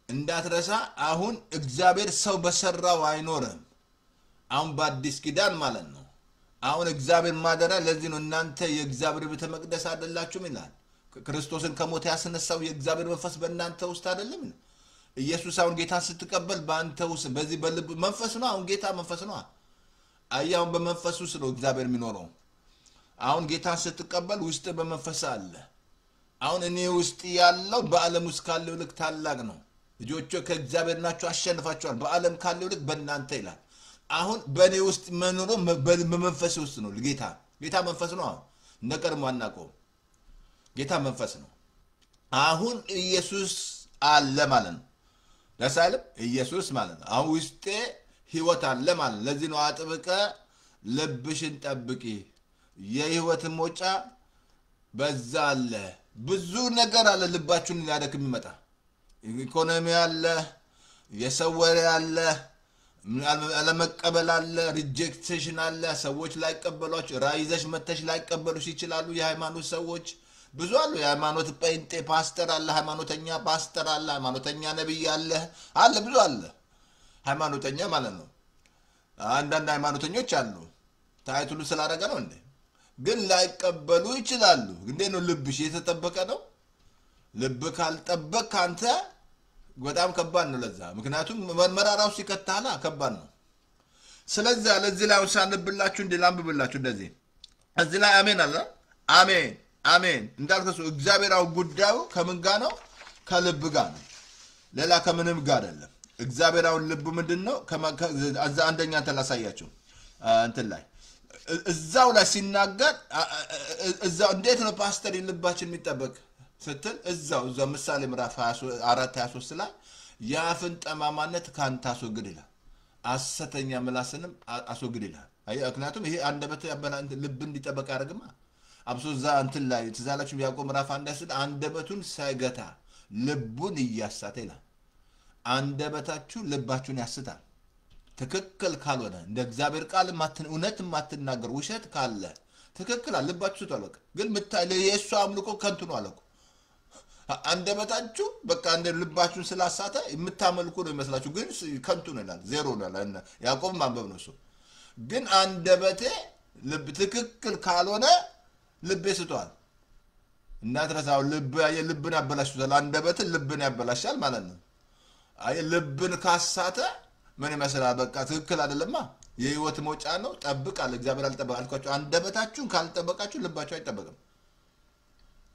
እንዳትረሳ አሁን እግዚአብሔር ሰው በሰራው አይኖርም አሁን በአዲስ ኪዳን ማለት ነው አሁን እግዚአብሔር ማደሪያ ለዚህ ነው እናንተ የእግዚአብሔር ቤተ መቅደስ አይደላችሁም ይላል ክርስቶስን ከሞት ያስነሳው የእግዚአብሔር መንፈስ በእናንተ ውስጥ አይደለም ኢየሱስ አሁን ጌታ ስትቀበል በአንተ ውስጥ በዚህ በልብ መንፈስ ነው አሁን ጌታ መንፈስ ነው አያውን በመንፈስ ውስጥ ነው እግዚአብሔር የሚኖረው አሁን ጌታ ስትቀበል ውስጥ በመንፈስ አለ አሁን እኔ ውስጥ ያለው በዓለም ውስጥ ካለው ልክ ታላቅ ነው ልጆቹ ከእግዚአብሔር ናቸው አሸንፋቸዋል በዓለም ካለው ልክ በእናንተ ይላል አሁን በእኔ ውስጥ መኖሩ በመንፈስ ውስጥ ነው ጌታ መንፈስ ነው አሁን እንደቀድሞ አናውቀውም ጌታ መንፈስ ነው አሁን ኢየሱስ አለ ማለት ነው ለሳለም ኢየሱስ ማለት ነው አሁን ውስጤ ህይወት አለ ማለት ነው ለዚህ ነው አጥብቀ ልብሽን ጠብቂ የህይወት ሞጫ በዛ አለ ብዙ ነገር አለ ልባችሁን ሊያደክም ይመጣ ኢኮኖሚ አለ የሰወረ አለ አለመቀበል አለ ሪጀክሽን አለ ሰዎች ላይ ቀበሏችሁ ራይዘሽ መተሽ ላይ ቀበሉሽ ይችላሉ የሃይማኖት ሰዎች ብዙ አሉ የሃይማኖት ጴንጤ ፓስተር አለ ሃይማኖተኛ ፓስተር አለ ሃይማኖተኛ ነብይ አለ ብዙ አለ ሃይማኖተኛ ማለት ነው አንዳንድ ሃይማኖተኞች አሉ ታይቱሉ ስላደረገ ነው እንዴ ግን ላይ ቀበሉ ይችላሉ እንዴ ነው ልብሽ የተጠበቀ ነው ልብ ካልጠበቅ አንተ በጣም ከባድ ነው ለዛ ምክንያቱም መራራው ሲከታላ ከባድ ነው ስለዚህ ለዚህ ላይ ወሳንብላችሁ እንድላምብላችሁ እንደዚህ እዚህ ላይ አሜን አለ አሜን አሜን እንዳልከሱ እግዚአብሔራው ጉዳዩ ከምን ጋር ነው ከልብ ጋር ነው ሌላ ከምንም ጋር አይደለም እግዚአብሔራው ልብ ምንድነው ከዛ አንደኛ ተላሳያችሁ እንትን ላይ እዛው ላይ ሲናገር እዛው እንዴት ነው ፓስተር ልባችን የሚጠበቅ ስትል እዛው ምሳሌ ምዕራፍ 4:23 ላይ ያፍን ጠማማነት ካንተ አስወግድ ይላል አሰተኛ ምላስንም አስወግድ ይላል ምክንያቱም ይሄ አንደበት ያበላ ልብ እንዲጠበቅ ያደርግማ አብሶ ዛ እንትን ላይ ትዛላችሁ ያዕቆብ ምዕራፍ 1:10 አንደበቱን ሳይገታ ልቡን ይያሳተ ይላል አንደበታችሁ ልባችሁን ያስታል ትክክል ካልሆነ እንደ እግዚአብሔር ቃል እውነት ማትናገር ውሸት ካለ ትክክል ልባችሁ ተወለቀ ግን ምታለ የሱ አምልኮ ከንቱ ነው አለኩ አንደበታችሁ በቃ እንደ ልባችሁን ስላሳተ የምታመልኩ ነው ይመስላችሁ ግን ከንቱ ነው ይላል ዜሮ ነው ይላል ያዕቆብ ማንበብ ነው እሱ ግን አንደበቴ ልብ ትክክል ካልሆነ ልብ ይስቷል እናትረሳው ልብን ያበላሽታል አንደበትን ልብን ያበላሻል ማለት ነው አይ ልብን ካሳተ ምን ይመስላል በቃ ትክክል አይደለማ የህይወት ሞጫ ነው ጠብቃል እግዚአብሔር አልጠበቃልኳችሁ አንደበታችሁን ካልጠበቃችሁ ልባችሁ አይጠበቅም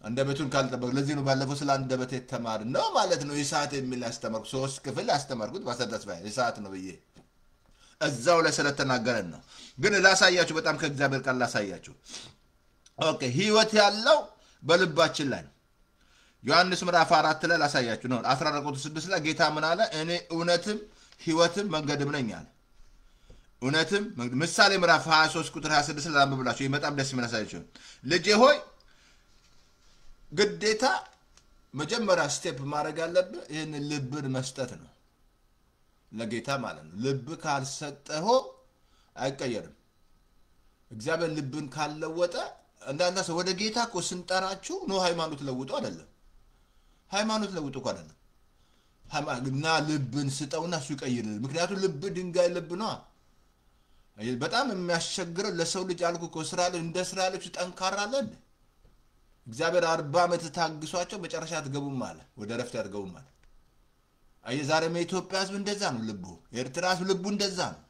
አንደበቱን ካልጠበቅ ለዚህ ነው ባለፈው ስለ አንደበት ተማር ነው ማለት ነው ይሳት የሚል ያስተማርኩ 3 ክፍል ያስተማርኩት ባሰደስባይ ይሳት ነው ብዬ እዛው ላይ ስለተናገረን ነው ግን ላሳያችሁ በጣም ከእግዚአብሔር ቃል ላሳያችሁ ኦኬ ህይወት ያለው በልባችን ላይ ዮሐንስ ምዕራፍ 4 ላይ ላሳያችሁ ነው 14:6 ላይ ጌታ ምን አለ እኔ እውነትም ህይወትም መንገድም ነኝ አለ እውነትም ምሳሌ ምዕራፍ 23:26 ላይ አንብብላችሁ ይመጣም ደስ ይመላሳችሁ ልጄ ሆይ ግዴታ መጀመሪያ ስቴፕ ማድረግ አለብህ ይሄን ልብን መስጠት ነው ለጌታ ማለት ነው ልብ ካልሰጠው አይቀየርም እግዚአብሔር ልብን ካልለወጠ እንዳንተ ሰው ወደ ጌታ እኮ ስንጠራችሁ ነው ሃይማኖት ለውጡ አይደለም ሃይማኖት ለውጡ እኮ አይደለም ሃይማኖትና ልብን ስጠውና እሱ ይቀይራል ምክንያቱም ልብ ድንጋይ ልብ ነው በጣም የሚያስቸግረው ለሰው ልጅ አልኩ እኮ እስራኤል እንደ እስራኤሎች ጠንካራ አይደል እግዚአብሔር 40 ዓመት ታግሷቸው መጨረሻ አትገቡም አለ ወደ ረፍት ያድርገውም አለ አይ ዛሬ የኢትዮጵያ ህዝብ እንደዛ ነው ልቡ ኤርትራ ህዝብ ልቡ እንደዛ ነው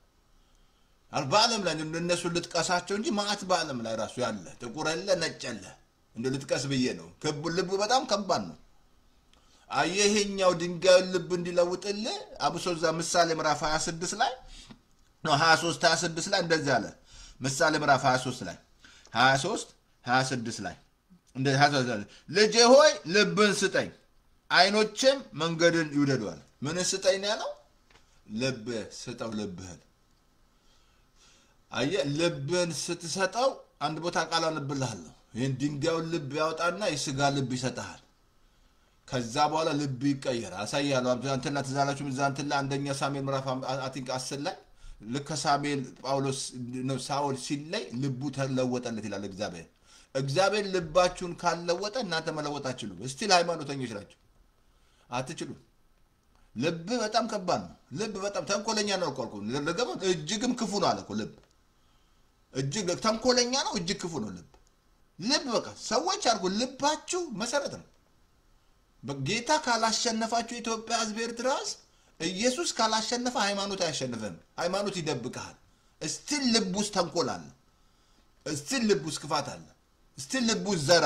በዓለም ላይ እነሱ ልጥቀሳቸው እንጂ ማአት በዓለም ላይ ራሱ ያለ ጥቁር ያለ ነጭ ያለ እንደ ልጥቀስ ብዬ ነው። ልቡ በጣም ከባድ ነው። አየሄኛው ድንጋዩን ልብ እንዲለውጥልህ አብሶ እዛ ምሳሌ ምዕራፍ 26 ላይ ነው 23 26 ላይ እንደዚህ አለ። ምሳሌ ምዕራፍ 23 ላይ 23 26 ላይ እንደዚህ 23 ልጄ ሆይ ልብን ስጠኝ አይኖችም መንገድን ይውደዷል። ምን ስጠኝ ነው ያለው? ልብ ስጠው። ልብህን አየ ልብን ስትሰጠው አንድ ቦታ ቃል አነብልሃለሁ። ይሄን ድንጋዩን ልብ ያወጣና የሥጋ ልብ ይሰጣል። ከዛ በኋላ ልብ ይቀየራል። አሳያለሁ። አንተና ተዛላችሁ ምዛንተላ አንደኛ ሳሙኤል ምዕራፍ 10 ላይ ልክ ሳሙኤል ጳውሎስ ነው ሳውል ሲለይ ልቡ ተለወጠለት ይላል እግዚአብሔር። እግዚአብሔር ልባችሁን ካልለወጠ እናንተ መለወጥ አትችሉም። እስቲል ሃይማኖተኞች ናችሁ፣ አትችሉም። ልብ በጣም ከባድ ነው። ልብ በጣም ተንኮለኛ ነው እኮ ለገባ እጅግም ክፉ ነው አለ እኮ ልብ እጅግ ተንኮለኛ ነው፣ እጅግ ክፉ ነው ልብ። ልብ በቃ ሰዎች አርጉ ልባችሁ መሰረት ነው። በጌታ ካላሸነፋችሁ ኢትዮጵያ ሕዝብ ኤርትራ ኢየሱስ ካላሸነፈ ሃይማኖት አያሸንፍም። ሃይማኖት ይደብቃል። እስቲል ልብ ውስጥ ተንኮል አለ፣ እስቲል ልብ ውስጥ ክፋት አለ፣ እስቲል ልብ ውስጥ ዘር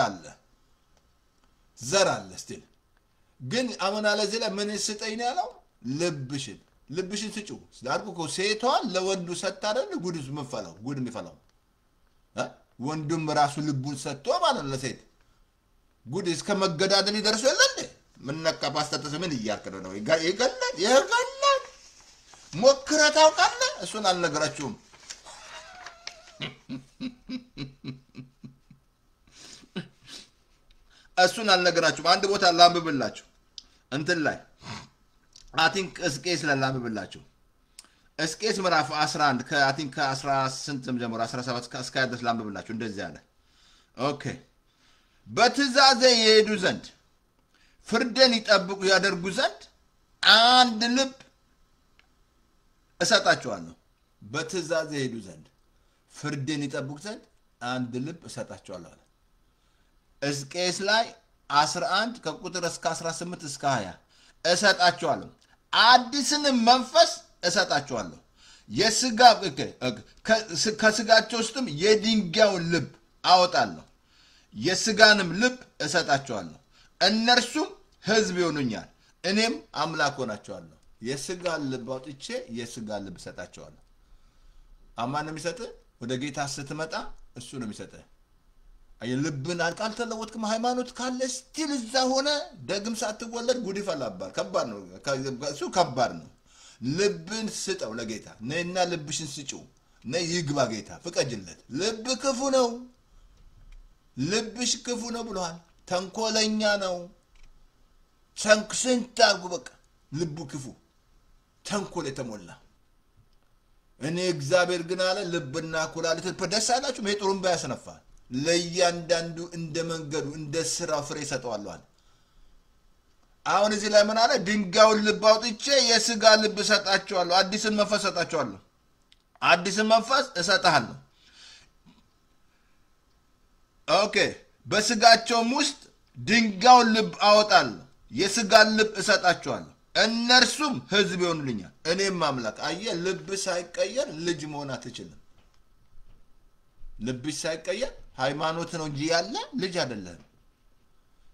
አለ እስቲል። ግን አመና ለዚህ ላይ ምን ስጠኝ ነው ያለው? ልብሽን ስጩ አርጉ እኮ ሴቷን ለወንዱ ሰጥታ አይደል ጉድ የሚፈላው ወንዱም ራሱ ልቡን ሰጥቶ ማለት ለሴት ጉድ እስከ መገዳደል ይደርሱ የለ እንዴ? ምን ነካ ፓስተተስ ምን እያልክ ነው? ይገላል ሞክረህ ታውቃለህ? እሱን አልነገራችሁም። አንድ ቦታ ላንብብላችሁ እንትን ላይ አቲንክ እስቄስ ላንብብላችሁ። እስቄስ ምዕራፍ 11 ከአቲንክ ከ18 ጀምሮ 17 እስከ 20 ድረስ ላንብብላችሁ። እንደዚህ አለ። ኦኬ በትእዛዜ ይሄዱ ዘንድ ፍርድን ይጠብቁ ያደርጉ ዘንድ አንድ ልብ እሰጣቸዋለሁ። በትእዛዜ ይሄዱ ዘንድ ፍርድን ይጠብቁ ዘንድ አንድ ልብ እሰጣቸዋለሁ አለ። ሕዝቅኤል ላይ 11 ከቁጥር እስከ 18 እስከ 20 እሰጣቸዋለሁ፣ አዲስንም መንፈስ እሰጣቸዋለሁ፣ የሥጋ ከሥጋቸው ውስጥም የድንጋዩን ልብ አወጣለሁ፣ የሥጋንም ልብ እሰጣቸዋለሁ፣ እነርሱም ሕዝብ ይሆኑኛል፣ እኔም አምላክ ሆናቸዋለሁ። የሥጋን ልብ አውጥቼ የሥጋን ልብ እሰጣቸዋለሁ። አማን ነው የሚሰጥህ። ወደ ጌታ ስትመጣ እሱ ነው የሚሰጥህ። ልብን አልተለወጥክም። ሃይማኖት ካለ ስቲል እዛ ሆነ ደግም ሳትወለድ ጉድ ይፈላባል። ከባድ ነው እሱ፣ ከባድ ነው። ልብን ስጠው ለጌታ ነይና ልብሽን ስጪው። ነይ ይግባ ጌታ ፍቀጅለት። ልብ ክፉ ነው፣ ልብሽ ክፉ ነው ብሏል። ተንኮለኛ ነው። ስንት አርጉ በቃ ልቡ ክፉ ተንኮል የተሞላ። እኔ እግዚአብሔር ግን አለ ልብና ኩላሊት ደስ አይላችሁም? ይሄ ጥሩምባ ያስነፋል። ለእያንዳንዱ እንደ መንገዱ እንደ ስራው ፍሬ ይሰጠዋል። አሁን እዚህ ላይ ምን አለ? ድንጋዩን ልብ አውጥቼ የሥጋ ልብ እሰጣቸዋለሁ፣ አዲስን መንፈስ እሰጣቸዋለሁ። አዲስን መንፈስ እሰጣለሁ። ኦኬ በሥጋቸውም ውስጥ ድንጋዩን ልብ አወጣለሁ፣ የሥጋን ልብ እሰጣቸዋለሁ፣ እነርሱም ሕዝብ ይሆኑልኛል፣ እኔም አምላክ። አየህ፣ ልብ ሳይቀየር ልጅ መሆን አትችልም። ልብሽ ሳይቀየር ሃይማኖት ነው እንጂ ያለ ልጅ አይደለም።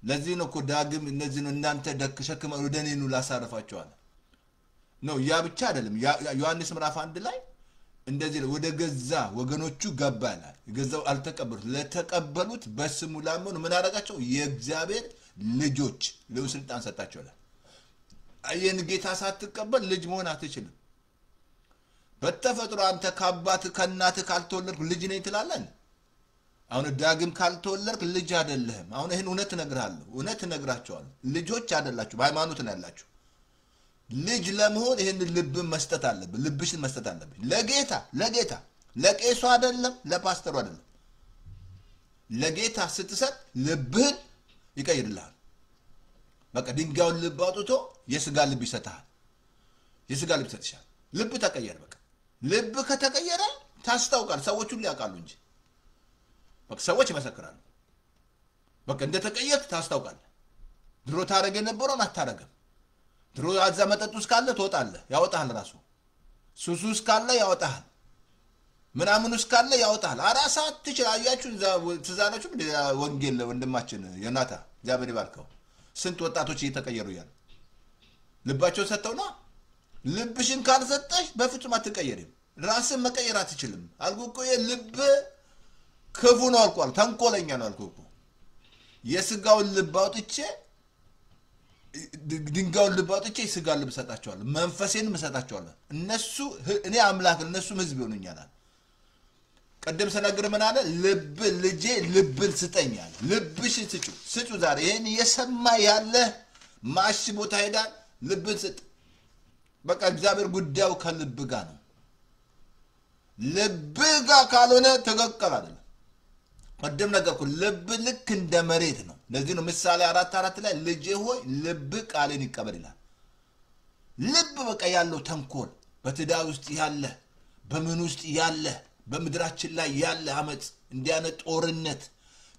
ለዚህ ነው እኮ ዳግም እነዚህ ነው እናንተ ሸክም ወደ እኔ ኑ ላሳርፋቸዋለሁ ነው። ያ ብቻ አይደለም። ዮሐንስ ምዕራፍ 1 ላይ እንደዚህ ነው፣ ወደ ገዛ ወገኖቹ ገባ ይላል። ገዛው አልተቀበሉት፣ ለተቀበሉት በስሙ ላመኑ ምን አደረጋቸው? የእግዚአብሔር ልጆች ለው ስልጣን ሰጣቸው ይላል። አየን፣ ጌታ ሳትቀበል ልጅ መሆን አትችልም። በተፈጥሮ አንተ ከአባት ከእናት ካልተወለድክ ልጅ ነኝ ትላለህ። አሁን ዳግም ካልተወለድክ ልጅ አይደለህም። አሁን ይሄን እውነት እነግርሃለሁ፣ እውነት እነግራቸዋለሁ። ልጆች አይደላችሁ፣ በሃይማኖት ነው ያላችሁ። ልጅ ለመሆን ይሄን ልብን መስጠት አለብህ፣ ልብሽን መስጠት አለብህ ለጌታ ለቄሱ አይደለም፣ ለፓስተሩ አይደለም። ለጌታ ስትሰጥ ልብህን ይቀይርልሃል። በቃ ድንጋዩን ልብ አውጥቶ የሥጋ ልብ ይሰጥሃል። የሥጋ ልብ ይሰጥሻል። ልብ ተቀየረ። በቃ ልብ ከተቀየረ ታስታውቃል። ሰዎች ሁሉ ያውቃሉ እንጂ በቃ ሰዎች ይመሰክራሉ። በቃ እንደተቀየርክ ታስታውቃለህ። ድሮ ታረገ የነበረውን አታረገም። ድሮ አዛ መጠጥ ውስጥ ካለ ትወጣለህ፣ ያወጣሃል። ራሱ ሱስ ውስጥ ካለ ያወጣሃል። ምናምን ውስጥ ካለ ያወጣል። አራሳት ትችላላችሁ። ትዛናችሁ ወንጌል ወንድማችን ዮናታ እግዚአብሔር ይባርከው ስንት ወጣቶች እየተቀየሩ ያሉ ልባቸው ሰጥተውና ልብሽን ካልሰጠሽ በፍጹም አትቀየሪም። ራስን መቀየር አትችልም። አልኩ እኮ የልብ ክፉ ነው አልኳል። ተንኮለኛ ነው አልኩ እኮ የስጋውን ልብ አውጥቼ ድንጋዩን ልብ አውጥቼ የስጋውን ልብ ሰጣቸዋለሁ፣ መንፈሴንም እሰጣቸዋለሁ። እነሱ እኔ አምላክ እነሱም ህዝብ ይሆኑኛል። ቀደም ሰናግር ምን አለ? ልብ ልጄ ልብን ስጠኛል። ልብሽን ስጩ ዛሬ ይሄን እየሰማ ያለ ማሽ ቦታ ሄዳል። ልብን ስጥ። በቃ እግዚአብሔር ጉዳዩ ከልብ ጋር ነው። ልብ ጋር ካልሆነ ተገቀል አይደለም። ቀደም ነገርኩ። ልብ ልክ እንደ መሬት ነው። ለዚህ ነው ምሳሌ 4:4 ላይ ልጄ ሆይ ልብ ቃልን ይቀበል ይላል። ልብ በቃ ያለው ተንኮል በትዳር ውስጥ ያለ በምን ውስጥ ያለ በምድራችን ላይ ያለ አመጽ እንዲያነ ጦርነት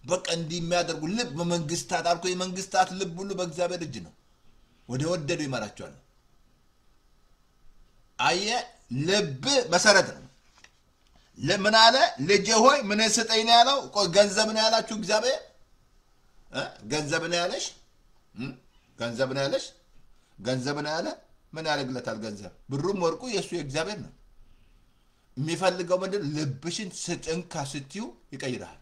በቃ እንዲህ የሚያደርጉ ልብ በመንግስታት አልኩ የመንግስታት ልብ ሁሉ በእግዚአብሔር እጅ ነው። ወደ ወደዱ ይመራቸዋል። አየ ልብ መሰረት ነው። ለምን አለ? ልጄ ሆይ ምን ስጠኝ ነው ያለው? ገንዘብ ነው ያላችሁ እግዚአብሔር ገንዘብ ነው ያለሽ ገንዘብ ነው ያለሽ ገንዘብ ነው ያለ ምን ያደርግለታል? ገንዘብ ብሩም ወርቁ የሱ የእግዚአብሔር ነው። የሚፈልገው ምንድን? ልብሽን ስጥንካ ስትዩ ይቀይራል።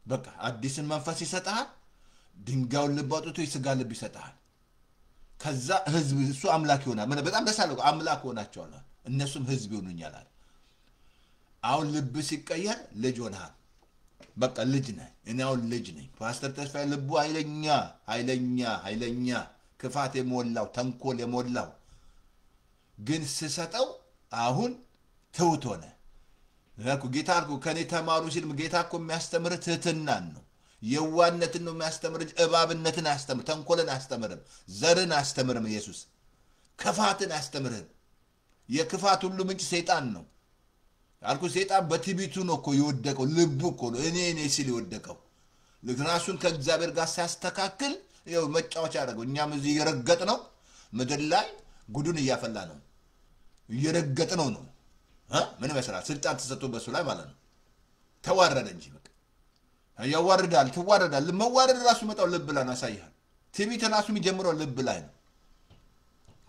በቃ አዲስን መንፈስ ይሰጣል። ድንጋዩን ልብ አውጥቶ የስጋ ልብ ይሰጣል። ከዛ ህዝብ እሱ አምላክ ይሆናል። ምን በጣም ደስ አለው። አምላክ ሆናቸዋል። እነሱም ህዝብ ይሆኑኛል። አሁን ልብ ሲቀየር ልጅ ሆነሃል። በቃ ልጅ ነህ። እኔ አሁን ልጅ ነኝ። ፓስተር ተስፋዬ ልቡ ኃይለኛ ክፋት የሞላው ተንኮል የሞላው ግን ስሰጠው አሁን ትውት ሆነ። ጌታ አልኩ ከኔ ተማሩ ሲል ጌታ እኮ የሚያስተምር ትህትናን ነው፣ የዋነትን ነው የሚያስተምር። እባብነትን አያስተምር፣ ተንኮልን አያስተምርም፣ ዘርን አያስተምርም። ኢየሱስ ክፋትን አያስተምርም። የክፋት ሁሉ ምንጭ ሰይጣን ነው አልኩ። ሰይጣን በትዕቢቱ ነው እኮ የወደቀው። ልቡ እኮ ነው እኔ ሲል የወደቀው። ራሱን ከእግዚአብሔር ጋር ሲያስተካክል ይኸው መጫወቻ ያደረገው። እኛም እዚህ እየረገጥ ነው፣ ምድር ላይ ጉዱን እያፈላ ነው፣ እየረገጥ ነው። ምን መስራት ስልጣን ተሰጥቶ በሱ ላይ ማለት ነው። ተዋረደ እንጂ በቃ ያዋርዳል። ትዋረዳል። መዋረድ ራሱ መጣው ልብ ላይ ነው ያሳያል። ትዕቢት ራሱ የሚጀምረው ልብ ላይ ነው።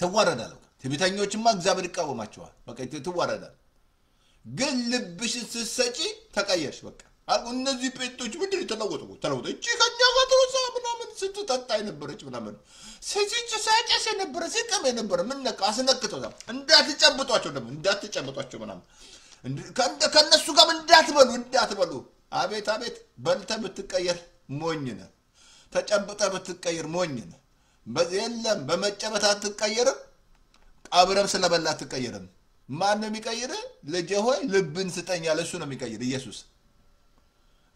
ተዋረዳል። ትዕቢተኞችማ እግዚአብሔር ይቃወማቸዋል። በቃ ትዋረዳል። ግን ልብሽን ስትሰጪ ተቀየርሽ። በቃ አልኩ እነዚህ ጴንጤዎች ምንድን የተለወጡ እቺ ከኛ ጋር ተወሳ ምናምን ስትጠጣ የነበረች ምናምን ሲጭ ሳጨስ የነበረ ሲቀም የነበረ ምን ነካ አስነክተው እንዳትጨብጧቸው ደግሞ እንዳትጨብጧቸው ምናምን ከነሱ ጋር እንዳትበሉ። አቤት በልተህ ብትቀየር ሞኝ ነህ። ተጨብጠህ ብትቀየር ሞኝ ነህ። የለም በመጨበጥ አትቀየርም። አብረም ስለበላ አትቀየርም። ማን ነው የሚቀይር? ልጄ ሆይ ልብን ስጠኝ ያለ እሱ ነው የሚቀይር። ኢየሱስ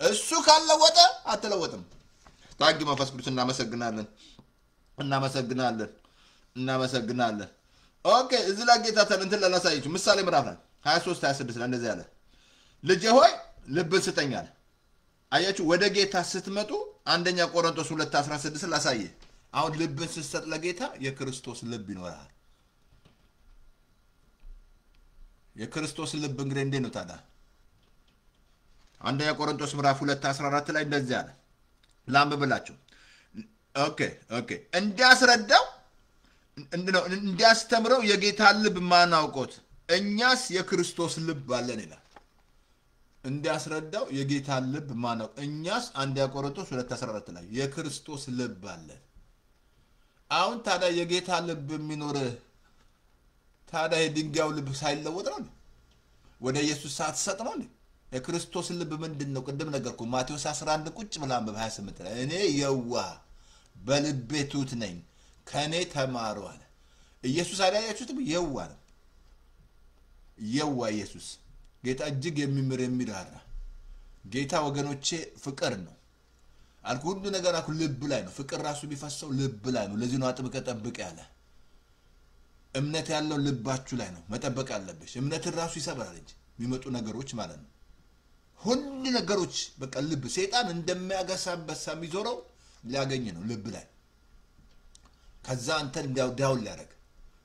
እሱ ካልለወጠ አትለወጥም። ታንኪ መንፈስ ቅዱስ እናመሰግናለን። ኦኬ እዚህ ላይ ጌታ እንትን ላሳያችሁ ምሳሌ ምዕራፍ 23-26 ላይ እንደዚህ ያለ ልጄ ሆይ ልብን ስጠኝ አለ። አያችሁ ወደ ጌታ ስትመጡ አንደኛ ቆሮንቶስ 2:16 ላሳየ። አሁን ልብን ስትሰጥ ለጌታ የክርስቶስ ልብ ይኖራል። የክርስቶስ ልብ እንግዲህ እንዴት ነው ታዲያ? አንደኛ ቆሮንቶስ ምዕራፍ 2:14 ላይ እንደዚህ አለ። ላንብብላችሁ። ኦኬ እንዲያስረዳው እንዲያስተምረው የጌታ ልብ ማን አውቆት? እኛስ የክርስቶስ ልብ አለን ይላል። እንዲያስረዳው የጌታ ልብ ማን አውቆት? እኛስ አንደኛ ቆሮንቶስ 2:14 ላይ የክርስቶስ ልብ አለን። አሁን ታዲያ የጌታ ልብ የሚኖር ታዲያ የድንጋዩ ልብ ሳይለወጥ ነው ወደ ኢየሱስ ሳትሰጥ ነው? የክርስቶስ ልብ ምንድን ነው? ቅድም ነገርኩ። ማቴዎስ 11 ቁጭ ብላ በ28 ላይ እኔ የዋህ በልቤ ትሑት ነኝ ከኔ ተማሩ አለ። ኢየሱስ አዳያችሁት የዋህ ነው። የዋህ ኢየሱስ ጌታ እጅግ የሚምር የሚራራ ጌታ ወገኖቼ ፍቅር ነው አልኩ። ሁሉ ነገር አልኩ ልብ ላይ ነው። ፍቅር ራሱ ቢፈሰው ልብ ላይ ነው። ለዚህ ነው አጥብቀህ ጠብቅ ያለ። እምነት ያለው ልባችሁ ላይ ነው መጠበቅ ያለብሽ። እምነትን ራሱ ይሰብራል እንጂ የሚመጡ ነገሮች ማለት ነው። ሁሉ ነገሮች በቃ ልብ ሰይጣን እንደሚያገሳበት የሚዞረው ሊያገኝ ነው ልብ ላይ። ከዛ አንተን ዳውን ሊያደርግ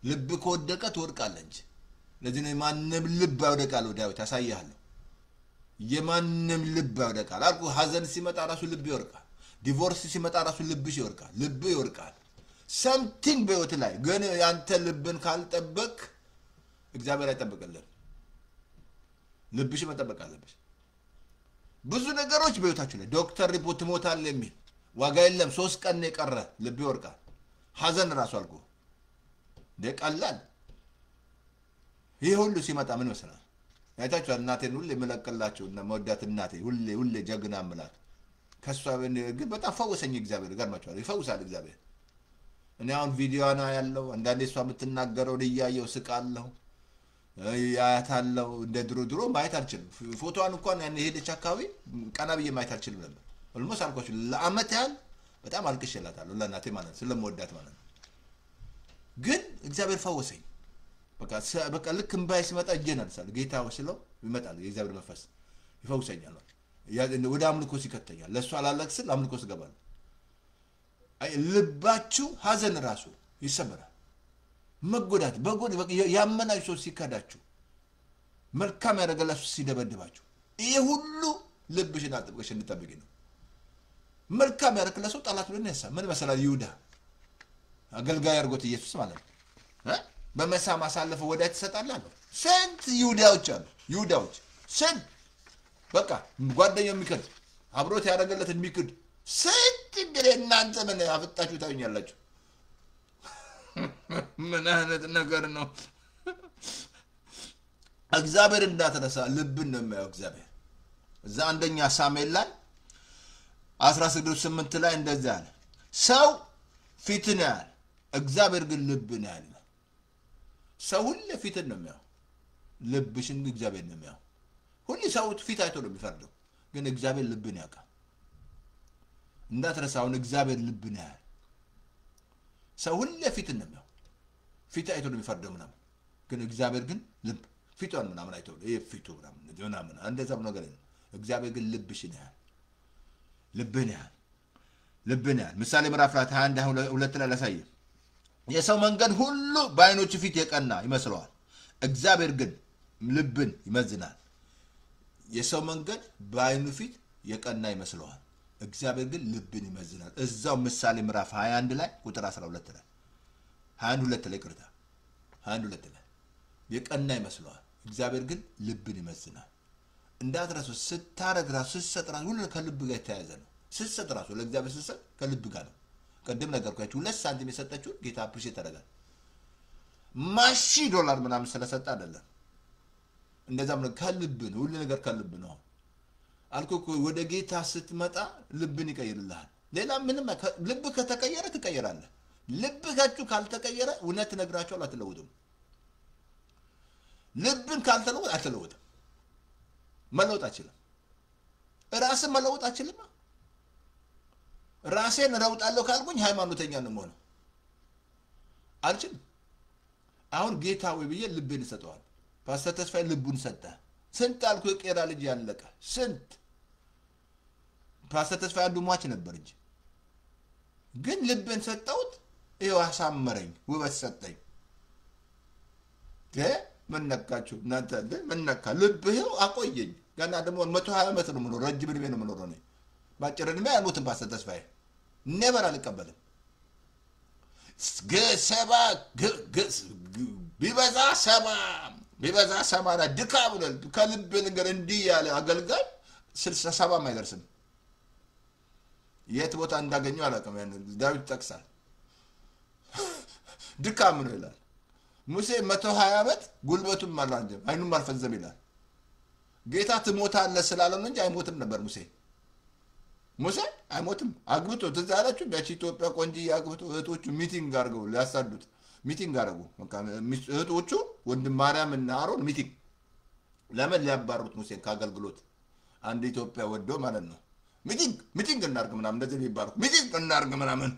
ልብ ከወደቀ ትወድቃለህ እንጂ። ለዚህ ነው ማንም ልብ ያወደቃል። ዳዊት ያሳያለሁ የማንም ልብ ያወድቃል አልኩ ሐዘን ሲመጣ ራሱ ልብ ይወርቃል ዲቮርስ ሲመጣ ራሱ ልብሽ ይወርቃል ልብ ይወርቃል something በህይወት ላይ ግን ያንተ ልብን ካልጠበቅ እግዚአብሔር አይጠብቅልህም ልብሽ መጠበቅ አለብሽ ብዙ ነገሮች በህይወታችሁ ላይ ዶክተር ሪፖርት ሞታል የሚል ዋጋ የለም 3 ቀን የቀረ ልብ ይወርቃል ሐዘን ራሱ አልኩ ደቀላል ይሄ ሁሉ ሲመጣ ምን መሰለህ ያታችሁ እናቴን ሁሌ መለቀላችሁ እና መወዳት እናቴ ሁሌ ጀግና አምላክ ከሷ ግን በጣም ፈወሰኝ እግዚአብሔር ገርማችኋል ይፈውሳል እግዚአብሔር እኔ አሁን ቪዲዮና ያለው አንዳንዴ እሷ የምትናገረው ለያየው ስቃለሁ ያያታለው እንደ ድሮ ማየት አልችልም ፎቶዋን እንኳን ያን ሄደች አካባቢ ቀና ብዬ ማየት አልችልም ነበር ኦልሞስት አልኳችሁ ለአመት ያህል በጣም አልቅሼላታለሁ ለእናቴ ማለት ስለምወዳት ማለት ነው ግን እግዚአብሔር ፈወሰኝ በቃ ልክ እንባይ ሲመጣ እጄናልሳል ጌታ ወስለው ይመጣል የእግዚአብሔር መንፈስ ይፈውሰኛል ወደ አምልኮ ሲከተኛል ለሱ አላለቅስል አምልኮ ስገባል አይ ልባችሁ ሐዘን ራሱ ይሰበራል መጎዳት በጎድ ያመናችሁ ሲካዳችሁ መልካም ያደረገላችሁ ሲደበድባችሁ ይሄ ሁሉ ልብሽን አጥብቀሽ እንድትጠብቂ ነው መልካም ያደረገላችሁ ጣላት ብለን ያሳ ምን መሰላል ይሁዳ አገልጋይ አርጎት ኢየሱስ ማለት ነው በመሳም አሳልፈው ወዳይ ተሰጣላል ስንት ይሁዳዎች ስንት በቃ ጓደኛው የሚከድ አብሮት ያደረገለት የሚክድ ስንት እንግዲህ እናንተ ምን አፍጣችሁ ታዩኛላችሁ ምን አይነት ነገር ነው እግዚአብሔር እንዳትረሳ ልብን ነው የሚያው እግዚአብሔር እዛ አንደኛ ሳሙኤል ላይ 16:8 ላይ እንደዛ አለ ሰው ፊትን ያያል እግዚአብሔር ግን ልብን ያያል ሰው ሁሉ ፊትን ነው የሚያው ልብሽን እግዚአብሔር ነው የሚያው ሁሉ ሰው ፊት አይቶ ነው የሚፈርደው ግን እግዚአብሔር ልብን ያውቃል እንዳትረሳው እግዚአብሔር ልብን ያያል ሰው ሁሉ ፊትን ነው የሚያው ፊት አይቶ ነው የሚፈርደው ምናምን ግን እግዚአብሔር ግን ልብ ፊቷን ምናምን አይቶ ይሄ ፊቱ ምናምን እንደዛም ነገር ነው እግዚአብሔር ግን ልብሽን ያያል ልብን ያያል ምሳሌ ምዕራፍ 21:2 ላይ ላሳየ የሰው መንገድ ሁሉ በአይኖቹ ፊት የቀና ይመስለዋል እግዚአብሔር ግን ልብን ይመዝናል የሰው መንገድ በአይኑ ፊት የቀና ይመስለዋል እግዚአብሔር ግን ልብን ይመዝናል እዛው ምሳሌ ምዕራፍ 21 ላይ ቁጥር 12 ላይ 22 ላይ ቅርታ 22 ላይ የቀና ይመስለዋል እግዚአብሔር ግን ልብን ይመዝናል እንዳትረሱ ስታረግ ራሱ ስትሰጥራ ሁሉ ከልብ ጋር ተያያዘ ነው ስትሰጥራሱ ለእግዚአብሔር ስትሰጥ ከልብ ጋር ነው ቀደም ነገርኳችሁ 2 ሳንቲም የሰጠችው ጌታ አፕሪሼት ያደርጋል ማሺ ዶላር ምናምን ስለሰጠ አይደለም እንደዛም ነው ከልብ ነው ሁሉ ነገር ከልብ ነው አልኩኩ ወደ ጌታ ስትመጣ ልብን ይቀይርልሃል ሌላ ምንም ልብ ከተቀየረ ትቀየራለህ ልብ ካልተቀየረ እውነት ነግራቸው አትለውጥም ልብን ካልተለወጥ አትለውጥም መለወጥ አይችልም ራስን መለወጥ አይችልም ራሴን ረውጣለሁ ካልኩኝ ሃይማኖተኛ ነው የምሆነው አልችልም አሁን ጌታ ወይ ብዬ ልብን ሰጠዋል ፓስተር ተስፋዬ ልቡን ሰጠ ስንት አልኩ የቄራ ልጅ ያለቀ ስንት ፓስተር ተስፋዬ አንዱ ሟች ነበር እንጂ ግን ልብን ሰጠውት ይሄው አሳመረኝ ውበት ሰጠኝ ምን ነካችሁ እናንተ ምን ነካ ልብህ አቆየኝ ገና ደግሞ 120 ዓመት ነው ምኖር ረጅም እድሜ ነው ምኖር ነው ባጭር እድሜ አልሞትም ፓስተር ተስፋዬ never አልቀበልም ገሰባ ቢበዛ ሰባ ድካም ነው ከልብ ነገር እንዲህ ያለ አገልጋይ 67 ማይደርስም የት ቦታ እንዳገኘው አላውቅም ያን ዳዊት ጠቅሳል ድካም ነው ይላል ሙሴ 120 ዓመት ጉልበቱን ማላንጀም አይኑም አልፈዘም ይላል ጌታ ትሞታለህ ስላለው እንጂ አይሞትም ነበር ሙሴ አይሞትም አግብቶ ተዛላችሁ በቺ ኢትዮጵያ ቆንጂ ያግብቶ እህቶቹ ሚቲንግ አድርገው ሊያሳዱት ሚቲንግ አደረጉ በቃ እህቶቹ ወንድም ማርያም እና አሮን ሚቲንግ ለምን ሊያባሩት ሙሴን ካገልግሎት አንድ ኢትዮጵያ ወዶ ማለት ነው ሚቲንግ እናርግ ምናምን እንደዚህ ቢባሩ ሚቲንግ እናርግ ምናምን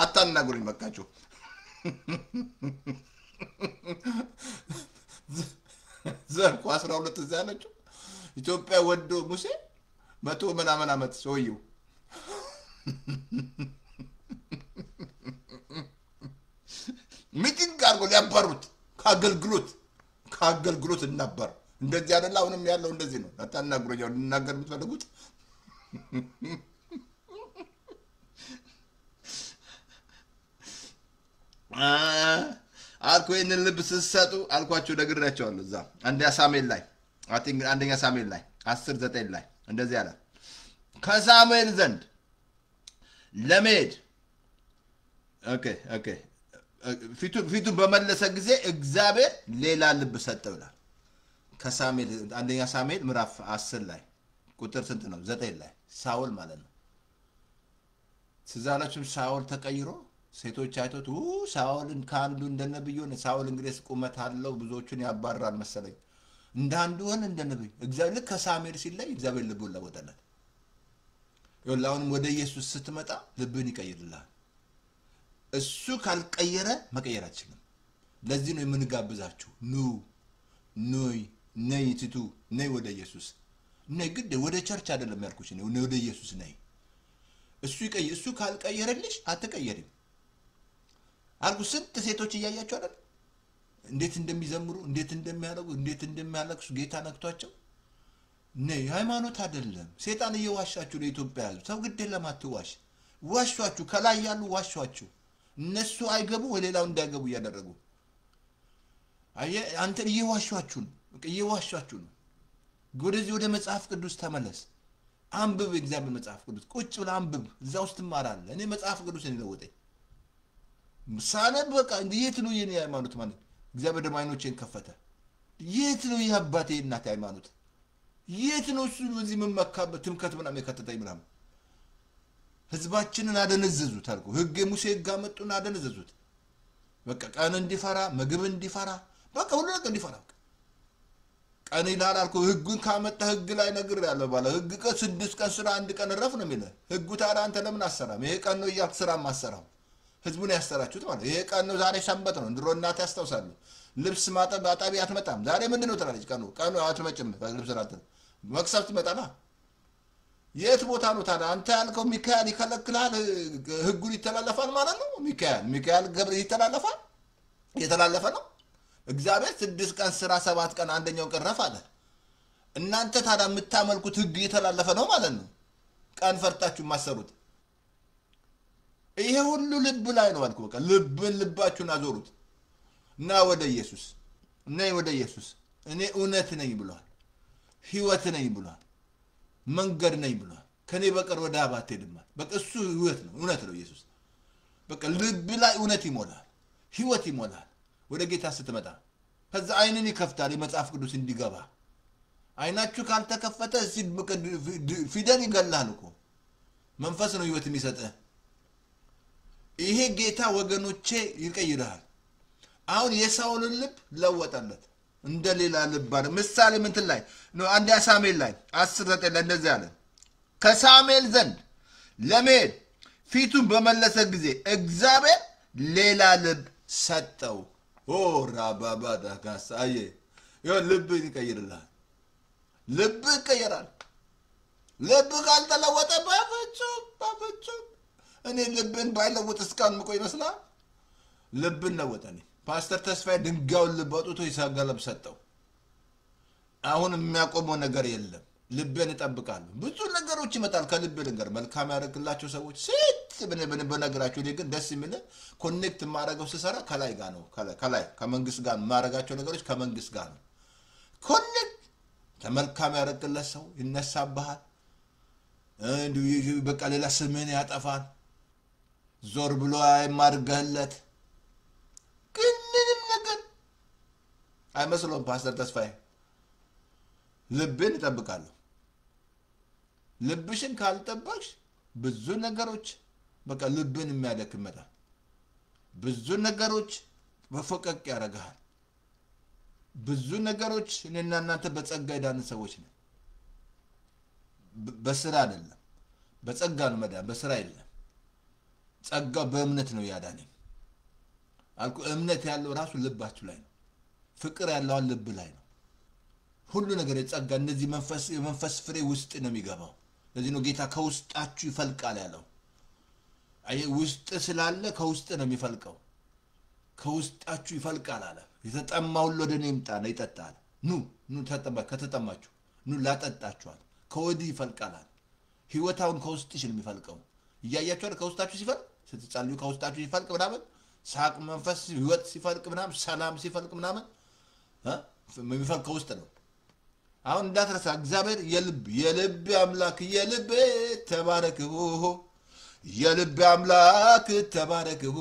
አታናግሩኝ በቃችሁ ዘርኩ 12 ዛለች ኢትዮጵያ ወዶ ሙሴ 100 ምናምን አመት ሰውየው ሚቲንግ አርጎ ሊያባሩት ካገልግሎት እናባር እንደዚህ አይደል አሁንም ያለው እንደዚህ ነው አታናግሩኝ እንናገር የምትፈልጉት አልኩኝ ልብ ስትሰጡ አልኳችሁ ነግራቸዋለሁ እዛ አንደኛ ሳሙኤል ላይ 10:9 ላይ እንደዚህ አለ ከሳሙኤል ዘንድ ለመሄድ ኦኬ ፊቱን በመለሰ ጊዜ እግዚአብሔር ሌላ ልብ ሰጠው ይላል ከሳሙኤል አንደኛ ሳሙኤል ምዕራፍ 10 ላይ ቁጥር ስንት ነው 9 ላይ ሳውል ማለት ነው ትዛላችሁ ሳውል ተቀይሮ ሴቶች አይቶት ሳውልን ካንዱ እንደነብዩ ነው ሳውል እንግዲህ ቁመት አለው ብዙዎችን ያባራል መሰለኝ እንዳንዱ ሆነ እንደነብዩ እግዚአብሔር ከሳሙኤል ሲለይ እግዚአብሔር ልቡን ለወጠለት ይላውን ወደ ኢየሱስ ስትመጣ ልብን ይቀይርልሃል እሱ ካልቀየረ መቀየር አይችልም ለዚህ ነው የምንጋብዛችሁ ነይ ትቱ ነይ ወደ ኢየሱስ ነይ ግድ ወደ ቸርች አይደለም ያልኩሽ ነው ወደ ኢየሱስ ነይ እሱ ካልቀየረልሽ አትቀየሪም አልኩ ስንት ሴቶች እያያችሁ አይደል እንዴት እንደሚዘምሩ እንዴት እንደሚያለቁ እንዴት እንደሚያለቅሱ ጌታ ነክቷቸው ነይ ሃይማኖት አይደለም ሰይጣን እየዋሻችሁ ለኢትዮጵያ ህዝብ ሰው ግድ ለማትዋሽ ዋሻችሁ ከላይ ያሉ ዋሻችሁ እነሱ አይገቡ ወሌላው እንዳይገቡ ያደረጉ አንተ እየዋሻችሁ ነው ወደ መጽሐፍ ቅዱስ ተመለስ አንብብ እግዚአብሔር መጽሐፍ ቅዱስ ቁጭ ብለህ አንብብ እዛ ውስጥ ትማራለህ እኔ መጽሐፍ ቅዱስ ነው ሳነብ በቃ የት ነው የኔ ሃይማኖት ማለት እግዚአብሔር ደም አይኖቼን ከፈተ የት ነው የአባቴ እናት ሃይማኖት የት ነው እሱ በዚህ መመካበት ትምከት ምናምን የከተተኝ ምናምን ህዝባችንን አደነዘዙት አልኩ ህግ ሙሴ ጋር መጡና አደነዘዙት በቃ ቀን እንዲፈራ ምግብ እንዲፈራ በቃ ሁሉ ነገር እንዲፈራ ቀን ይላል አልኩ ህጉን ካመጣ ህግ ላይ ነገር ያለው ባለ ህግ ከ6 ቀን ስራ አንድ ቀን ረፍ ነው የሚለው ህጉ ታዲያ አንተ ለምን አሰራም ይሄ ቀን ነው ያክ ስራ ማሰራው ህዝቡን ያሰራችሁት ማለት ይሄ ቀን ነው ዛሬ ሰንበት ነው ድሮ እናት ያስተውሳሉ ልብስ ማጠብ አጣቢ አትመጣም ዛሬ ምንድነው ትላለች ቀኑ አትመጭም ልብስ ራተ መክሰፍት መጣና የት ቦታ ነው ታዲያ አንተ ያልከው ሚካኤል ይከለክላል ህጉን ይተላለፋል ማለት ነው ሚካኤል ገብረ ይተላለፋል የተላለፈ ነው እግዚአብሔር 6 ቀን ስራ 7 ቀን አንደኛው ቀን ረፍ አለ እናንተ ታዲያ የምታመልኩት ህግ የተላለፈ ነው ማለት ነው ቀን ፈርታችሁ ማሰሩት ይሄ ሁሉ ልብ ላይ ነው አልኩ በቃ ልባችሁን አዞሩት እና ወደ ኢየሱስ ነይ ወደ ኢየሱስ እኔ እውነት ነኝ ብሏል ህይወት ነኝ ብሏል መንገድ ነኝ ብሏል ከኔ በቀር ወደ አብ አትሄድም በቃ እሱ ህይወት ነው እውነት ነው ኢየሱስ በቃ ልብ ላይ እውነት ይሞላል ህይወት ይሞላል ወደ ጌታ ስትመጣ ከዛ አይንን ይከፍታል የመጽሐፍ ቅዱስ እንዲገባ አይናችሁ ካልተከፈተ ፊደል ይገላል እኮ መንፈስ ነው ህይወት የሚሰጠ ይሄ ጌታ ወገኖቼ ይቀይራል አሁን የሳውልን ልብ ለወጠለት እንደሌላ ልብ አለ ምሳሌ ምንትን ላይ ነው አንድ ሳሙኤል ላይ 10:9 ላይ እንደዚህ አለ ከሳሙኤል ዘንድ ለመሄድ ፊቱን በመለሰ ጊዜ እግዚአብሔር ሌላ ልብ ሰጠው ራባባዳ ጋሳዬ ልብ ይቀይራል ልብ ይቀየራል ልብ ካልተለወጠ በፍጹም እኔ ልብን ባይለውጥ እስካሁን ምቆይ ይመስላል ልብን ለወጠኝ ፓስተር ተስፋዬ ድንጋዩን ልብ አውጥቶ ይሳጋለብ ሰጠው አሁን የሚያቆመው ነገር የለም ልብን ይጠብቃሉ ብዙ ነገሮች ይመጣል ከልብ ነገር መልካም ያደርግላቸው ሰዎች ሲት በነገራቸው ላይ ግን ደስ የሚል ኮኔክት ማድረገው ሲሰራ ከላይ ጋር ነው ከላይ ከመንግስት ጋር ማድረጋቸው ነገሮች ከመንግስት ጋር ነው ኮኔክት ተመልካም ያደርግለት ሰው ይነሳብሃል በቃ ሌላ ስምን ያጠፋል ዞር ብሎ አይማርገለት ግን ምንም ነገር አይመስሎም ፓስተር ተስፋዬ ልብን ይጠብቃሉ ልብሽን ካልጠበቅሽ ብዙ ነገሮች በቃ ልብን የሚያደክመታ ብዙ ነገሮች በፈቀቅ ያረጋል ብዙ ነገሮች እኔና እናንተ በጸጋ ዳን ሰዎች ነን በስራ አይደለም በጸጋ ነው መዳን በስራ አይደለም ጸጋ በእምነት ነው ያዳነኝ አልኩ እምነት ያለው ራሱ ልባችሁ ላይ ነው ፍቅር ያለው ልብ ላይ ነው ሁሉ ነገር የጸጋ እንደዚህ መንፈስ ፍሬ ውስጥ ነው የሚገባው ለዚህ ነው ጌታ ከውስጣችሁ ይፈልቃል ያለው አይ ውስጥ ስላለ ከውስጥ ነው የሚፈልቀው ከውስጣችሁ ይፈልቃል አለ የተጠማው ወደ እኔ ይምጣ ነው ይጠጣል ኑ ከተጠማችሁ ኑ ላጠጣችኋል ከወዲህ ይፈልቃል ህይወታውን ከውስጥሽ ነው የሚፈልቀው እያያችሁ ከውስጣችሁ ሲፈልቅ ስትጸልዩ ከውስጣችሁ ሲፈልቅ ምናምን ሳቅ መንፈስ ህይወት ሲፈልቅ ምናምን ሰላም ሲፈልቅ ምናምን የሚፈልቅ ከውስጥ ነው አሁን እንዳትረሳ እግዚአብሔር የልብ አምላክ የልብ ተባረክሁ የልብ አምላክ ተባረክሁ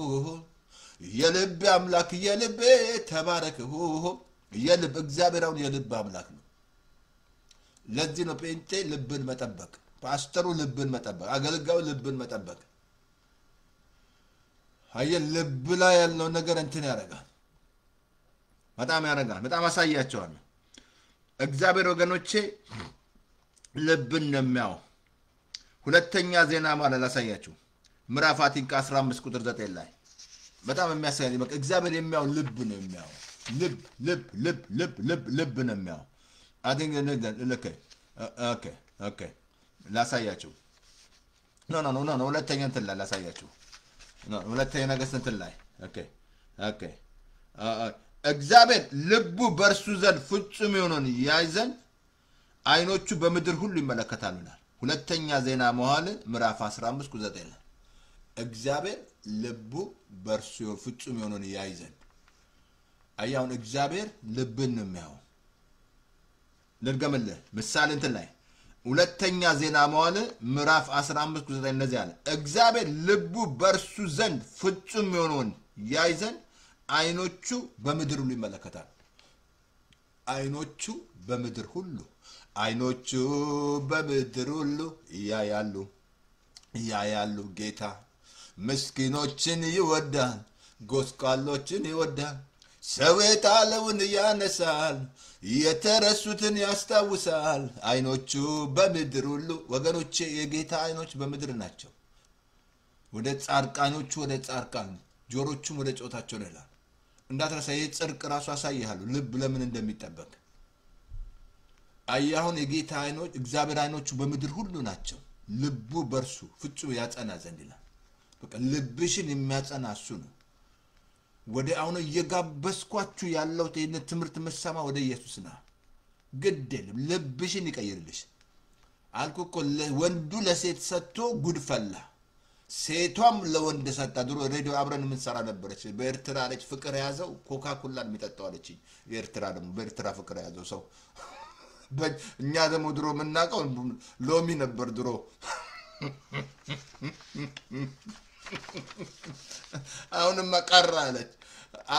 የልብ አምላክ የልብ ተባረክሁ የልብ እግዚአብሔራውን የልብ አምላክ ነው ለዚህ ነው ጴንጤ ልብን መጠበቅ ፓስተሩ ልብን መጠበቅ አገልጋዩ ልብን መጠበቅ አየ ልብ ላይ ያለው ነገር እንትን ያረጋል በጣም አሳያቸዋለሁ እግዚአብሔር ወገኖቼ ልብን ነው የሚያው ሁለተኛ ዜና ማለት ላሳያችሁ ምዕራፍ 15 ቁጥር 9 ላይ በጣም የሚያሳየኝ እግዚአብሔር የሚያው ልብ ነው የሚያው ልብ ነው የሚያው አዲንግ ኦኬ ላሳያችሁ ኖ ሁለተኛ እንትን ላይ ላሳያችሁ ሁለተኛ ነገሥት እንትን ላይ ኦኬ እግዚአብሔር ልቡ በእርሱ ዘንድ ፍጹም የሆነውን ያይ ዘንድ አይኖቹ በምድር ሁሉ ይመለከታሉናል ሁለተኛ ዜና መዋዕል ምዕራፍ 15 ቁጥር 9 ላይ እግዚአብሔር ልቡ በእርሱ ፍጹም የሆነውን ያይ ዘንድ አያውን እግዚአብሔር ልብን ነው የሚያው ልድገምልህ ምሳሌ እንትን ላይ ሁለተኛ ዜና መዋዕል ምዕራፍ 15 ቁጥር 9 እንደዚህ አለ እግዚአብሔር ልቡ በእርሱ ዘንድ ፍጹም የሆነውን ያይ ዘንድ አይኖቹ በምድር ሁሉ ይመለከታሉ አይኖቹ በምድር ሁሉ ያያሉ ጌታ ምስኪኖችን ይወዳል ጎስቋሎችን ይወዳል ሰው የጣለውን ያነሳል የተረሱትን ያስታውሳል አይኖቹ በምድር ሁሉ ወገኖቼ የጌታ አይኖች በምድር ናቸው ወደ ጻድቃኖቹ ወደ ጻድቃን ጆሮቹም ወደ ጮታቸው ነው ይላል እንዳትረሳ የጽድቅ ራሱ ያሳያሉ ልብ ለምን እንደሚጠበቅ አያሁን የጌታ አይኖች እግዚአብሔር አይኖቹ በምድር ሁሉ ናቸው ልቡ በርሱ ፍጹም ያጸና ዘንድ ይላል በቃ ልብሽን የሚያጸና እሱ ነው ወደ አሁን እየጋበስኳችሁ ያለው ትምህርት መሰማ ወደ ኢየሱስና ግድል ልብሽን ይቀይርልሽ አልኩኮ ወንዱ ለሴት ሰጥቶ ጉድፈላ ሴቷም ለወንድ ሰጣ ድሮ ሬዲዮ አብረን ምን ሰራ ነበርች በኤርትራ ልጅ ፍቅር ያዘው ኮካ ኮላን የሚጠጣው አለች ኤርትራ ደግሞ በኤርትራ ፍቅር ያዘው ሰው እኛ ደግሞ ድሮ ምናቀው ሎሚ ነበር ድሮ አሁንም ቀራ አለች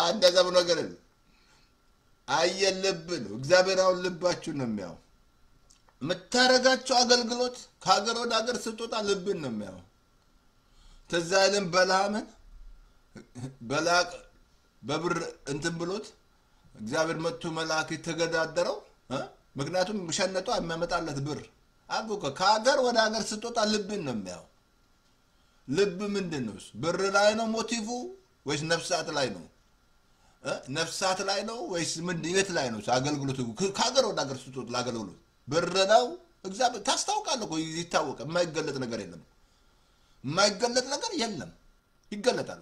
እንደዛ ብሎ ነገር አየልብ ነው እግዚአብሔር አሁን ልባችሁ ነው የሚያው መታረጋቸው አገልግሎት ከሀገር ወደ ሀገር ስትወጣ ልብን ነው የሚያው ተዛለም በላምን በላቅ በብር እንትን ብሎት እግዚአብሔር መጥቶ መልአክ ተገዳደረው ምክንያቱም ሸነቷ የሚያመጣለት ብር አልኩ ከሀገር ወደ ሀገር ስትወጣ ልብን ነው የሚያው ልብ ምንድነው ብር ላይ ነው ሞቲቭ ወይስ ነፍሳት ላይ ነው ነፍሳት ላይ ነው ወይስ ምን የት ላይ ነው አገልግሎቱ ከሀገር ወደ ሀገር ስትወጣ ላገልግሎት ብር ነው እግዚአብሔር ታስታውቃለህ እኮ ይታወቀ የማይገለጥ ነገር የለም የማይገለጥ ነገር የለም ይገለጣል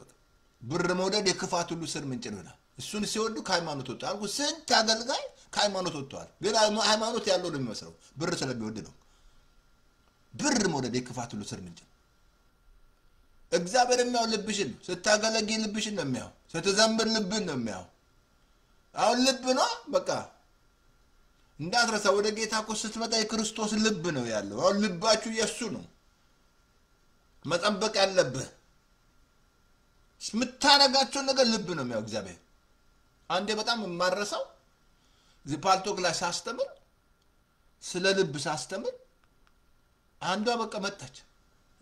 ብር መውደድ የክፋት ሁሉ ስር ምንጭ ነው እሱን ሲወዱ ከሃይማኖት ወጣ አልኩ ስንት አገልጋይ ከሃይማኖት ወጥቷል ግን ሃይማኖት ያለው ነው የሚመስለው ብር ስለሚወድ ነው ብር መውደድ የክፋት ሁሉ ስር ምንጭ እግዚአብሔር የሚያው ልብሽን ስታገለግይ ልብሽን ነው የሚያው ስትዘምር ልብን ነው የሚያው አሁን ልብ ነው በቃ እንዳትረሳ ወደ ጌታ እኮ ስትመጣ የክርስቶስ ልብ ነው ያለው አሁን ልባችሁ የሱ ነው መጠበቅ ያለብህ ስምታረጋቸው ነገር ልብ ነው የሚያው እግዚአብሔር አንዴ በጣም ማረሳው ዚፓልቶክ ላይ ሳስተምር ስለ ልብ ሳስተምር አንዷ በቃ መጣች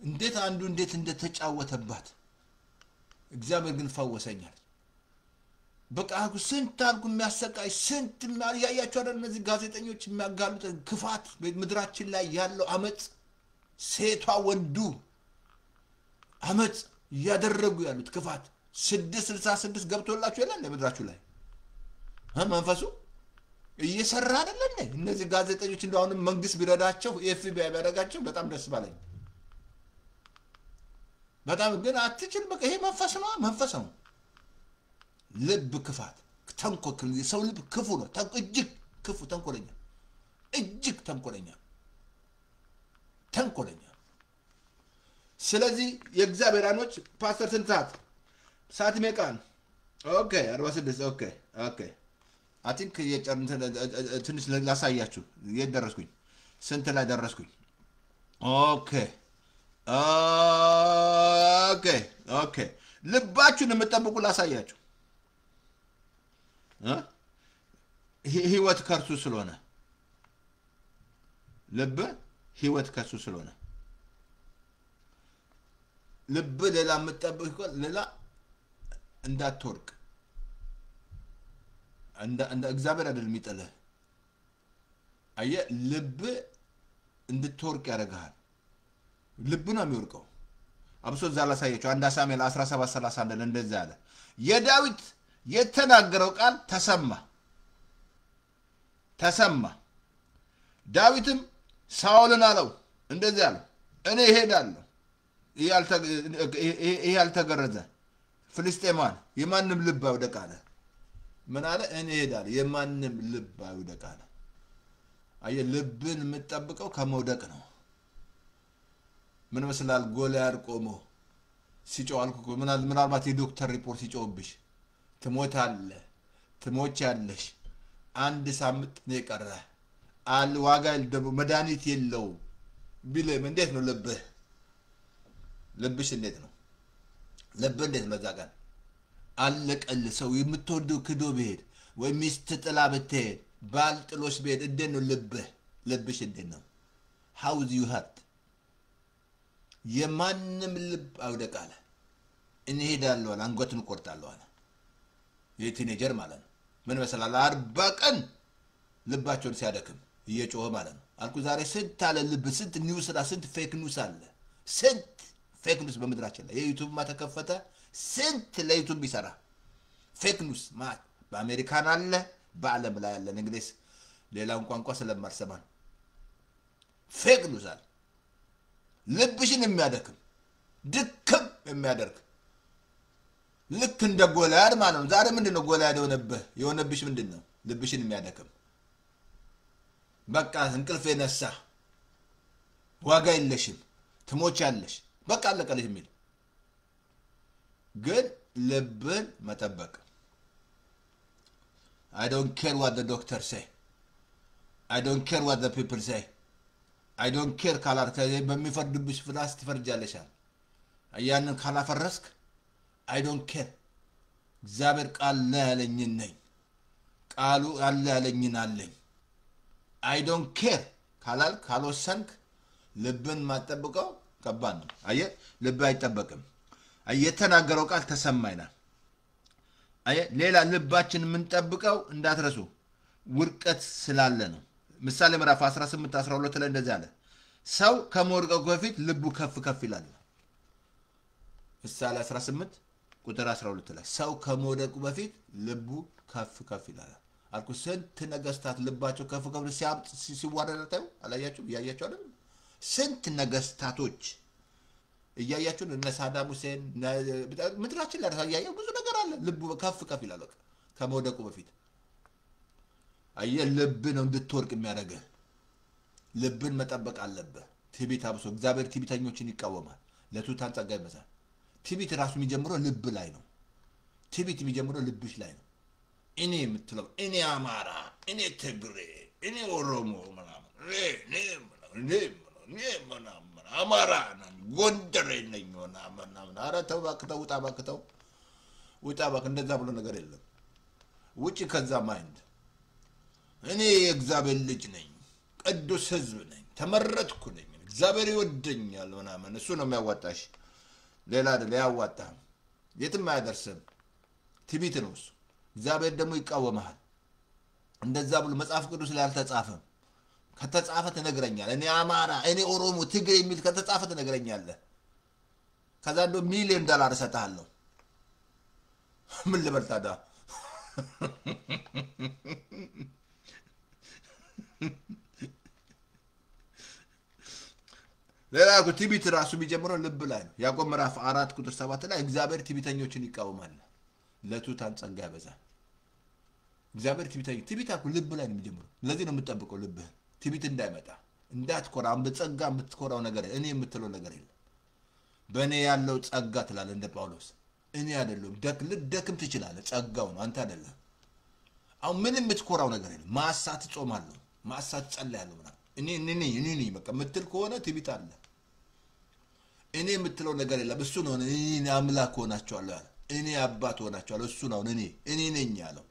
እንዴት አንዱ እንዴት እንደተጫወተባት እግዚአብሔር ግን ፈወሰኛል በቃ ስንት አልኩ የሚያሰቃይ ስንት ያያችሁ አይደል እነዚህ ጋዜጠኞች የሚያጋሉት ክፋት በምድራችን ላይ ያለው አመጽ ሴቷ ወንዱ አመጽ ያደረጉ ያሉት ክፋት 666 ገብቶላችሁ ይላል ለምድራችሁ ላይ መንፈሱ እየሰራ አይደል እነዚህ ጋዜጠኞች እንደው አሁን መንግስት ቢረዳቸው ኤፍቢአይ ቢያደርጋቸው በጣም ደስ ባለኝ በጣም ግን አትችል በቃ ይሄ መንፈስ ነው ልብ ክፋት ተንኮል የሰው ልብ ክፉ ነው እጅግ ክፉ ተንኮለኛ እጅግ ተንኮለኛ ስለዚህ የእግዚአብሔር አኖች ፓስተር ስንት ሰዓት ይመቃል ኦኬ 46 ኦኬ አይ ቲንክ ትንሽ ላሳያችሁ የደረስኩኝ ስንት ላይ ደረስኩኝ ኦኬ ልባችሁን የምትጠብቁ ላሳያችሁ ህይወት ከርሱ ስለሆነ ልብ ህይወት ከርሱ ስለሆነ ልብ ሌላ የምትጠብቅ ሌላ እንዳትወርቅ እንደ እግዚአብሔር አይደለም የሚጥልህ አየህ ልብ እንድትወርቅ ያደርጋል ልብ ነው የሚወርቀው አብሶ እዛ ላሳያችሁ አንድ ሳሙኤል 17:31 እንደዛ አለ የዳዊት የተናገረው ቃል ተሰማ ዳዊትም ሳኦልን አለው እንደዚህ አለ እኔ እሄዳለሁ ይሄ ያልተገረዘ ፍልስጤማን የማንም ልብ አይውደቅ አለ ምን አለ እኔ እሄዳለሁ የማንም ልብ አይውደቅ አለ አየህ ልብን የምትጠብቀው ከመውደቅ ነው ምን መስላል ጎልያድ ቆሞ ሲጮህ አልኩ ምናልባት የዶክተር ሪፖርት ሲጮህብሽ ትሞቻለሽ አንድ ሳምንት ነው የቀረህ አል ዋጋ ደግሞ መድኃኒት የለውም ቢልም እንዴት ነው ልብሽ እንዴት ነው ልብ እንዴት መዛጋን አለቀል ሰው የምትወደው ክዶ ብሄድ ወይ ሚስት ጥላ ብትሄድ ባል ጥሎሽ ብሄድ እንዴት ነው ልብሽ እንዴት ነው how is you heart የማንም ልብ አይውደቅ አለ እኔ እሄዳለሁ አለ አንገቱን ቆርጣለሁ አለ የቲኔጀር ማለት ነው ምን መሰላል 40 ቀን ልባቸውን ሲያደክም እየጮኸ ማለት ነው አልኩ ዛሬ ስንት አለ ልብ ስንት ኒውስ ስንት ፌክ ኒውስ አለ ስንት ፌክ ኒውስ በመድራችን ላይ የዩቲዩብ ማተከፈተ ስንት ለዩቲዩብ ይሰራ ፌክ ኒውስ ማለት በአሜሪካን አለ በዓለም ላይ አለ እንግሊዝ ሌላውን ቋንቋ ስለማርሰማን ፌክ ኒውስ አለ ልብሽን የሚያደክም ድክም የሚያደርግ ልክ እንደ ጎልያድ ማለት ነው ዛሬ ምንድነው ጎልያድ የሆነብሽ ምንድነው ልብሽን የሚያደክም በቃ እንቅልፍ የነሳ ዋጋ የለሽም ትሞቻለሽ በቃ አለቀልሽ የሚል ግን ልብን መጠበቅ I don't care what the doctor say I don't care what the people say I don't care ካላር በሚፈርድብሽ ፍላስ ትፈርጃለሻል ያንን ካላፈረስክ I don't care እግዚአብሔር ቃል ያለኝ ነኝ ቃሉ ያለ ያለኝን አለኝ I don't care ካልወሰንክ ልብን ማጠብቀው ከባድ ነው አየ ልብ አይጠበቅም የተናገረው ቃል ተሰማይና አየ ሌላ ልባችን የምንጠብቀው እንዳትረሱ ውርቀት ስላለ ነው ምሳሌ ምዕራፍ 18:12 ላይ እንደዚህ አለ ሰው ከመውደቁ በፊት ልቡ ከፍ ይላል ምሳሌ 18:12 ላይ ሰው ከመውደቁ በፊት ልቡ ከፍ ይላል አልኩ ስንት ነገስታት ልባቸው ከፍ ሲዋረደው አላያችሁ ያያችሁ አይደል ስንት ነገስታቶች እያያችሁ እነ ሳዳም ሁሴን ምድራችን ላይ ያያዩ ብዙ ነገር አለ ልቡ ከፍ ይላል ከመውደቁ በፊት አየ ልብ ነው እንድትወርቅ የሚያደርግ ልብን መጠበቅ አለበት ትዕቢት አብሶ እግዚአብሔር ትዕቢተኞችን ይቃወማል ለቱታን ጸጋ ይመሳል ትዕቢት ራሱ የሚጀምረው ልብ ላይ ነው ትዕቢት የሚጀምረው ልብሽ ላይ ነው እኔ የምትለው እኔ አማራ እኔ ትግሬ እኔ ኦሮሞ ምናምን አማራ ነኝ ጎንደሬ ነኝ ምናምን ኧረ ተው እባክህ ውጣ እንደዛ ብሎ ነገር የለም ውጪ ከዛ ማይንድ እኔ የእግዚአብሔር ልጅ ነኝ ቅዱስ ህዝብ ነኝ ተመረጥኩ ነኝ እግዚአብሔር ይወደኛል ምናምን እሱ ነው የሚያዋጣሽ ሌላ አይደል ያዋጣህ የትም አያደርስም ትዕቢት ነው እሱ እግዚአብሔር ደግሞ ይቃወማል እንደዛ ብሎ መጽሐፍ ቅዱስ ላይ አልተጻፈም ከተጻፈ ተነግረኛል እኔ አማራ እኔ ኦሮሞ ትግሬ የሚል ከተጻፈ ተነግረኛል ከዛ እንደው ሚሊዮን ዶላር እሰጥሃለሁ ምን ልበል ታዲያ ሌላ ትዕቢት ራሱ የሚጀምረው ልብ ላይ ነው ያዕቆብ ምዕራፍ 4:7 ላይ እግዚአብሔር ትዕቢተኞችን ይቃወማል ለቱታን ጸጋ ያበዛል እግዚአብሔር ትቢት አልኩ ልብ ላይ ነው የሚጀምረው። ለዚህ ነው የምትጠብቀው ልብህ ትቢት እንዳይመጣ እንዳትኮራ። በጸጋ የምትኮራው ነገር እኔ የምትለው ነገር የለም። በእኔ ያለው ጸጋ ትላለህ እንደ ጳውሎስ። እኔ አይደለሁም ልደክም ትችላለህ፣ ጸጋው ነው አንተ አይደለም። አሁን ምንም የምትኮራው ነገር የለም። ማሳት ጾማለሁ፣ ማሳት ጸልያለሁ ምናምን እኔ በቃ የምትል ከሆነ ትቢት አለ። እኔ የምትለው ነገር የለም። እሱ ነው እኔ አምላክ ሆናቸዋለሁ ያለ፣ እኔ አባት ሆናቸዋለሁ እሱ ነው እኔ ነኝ ያለው።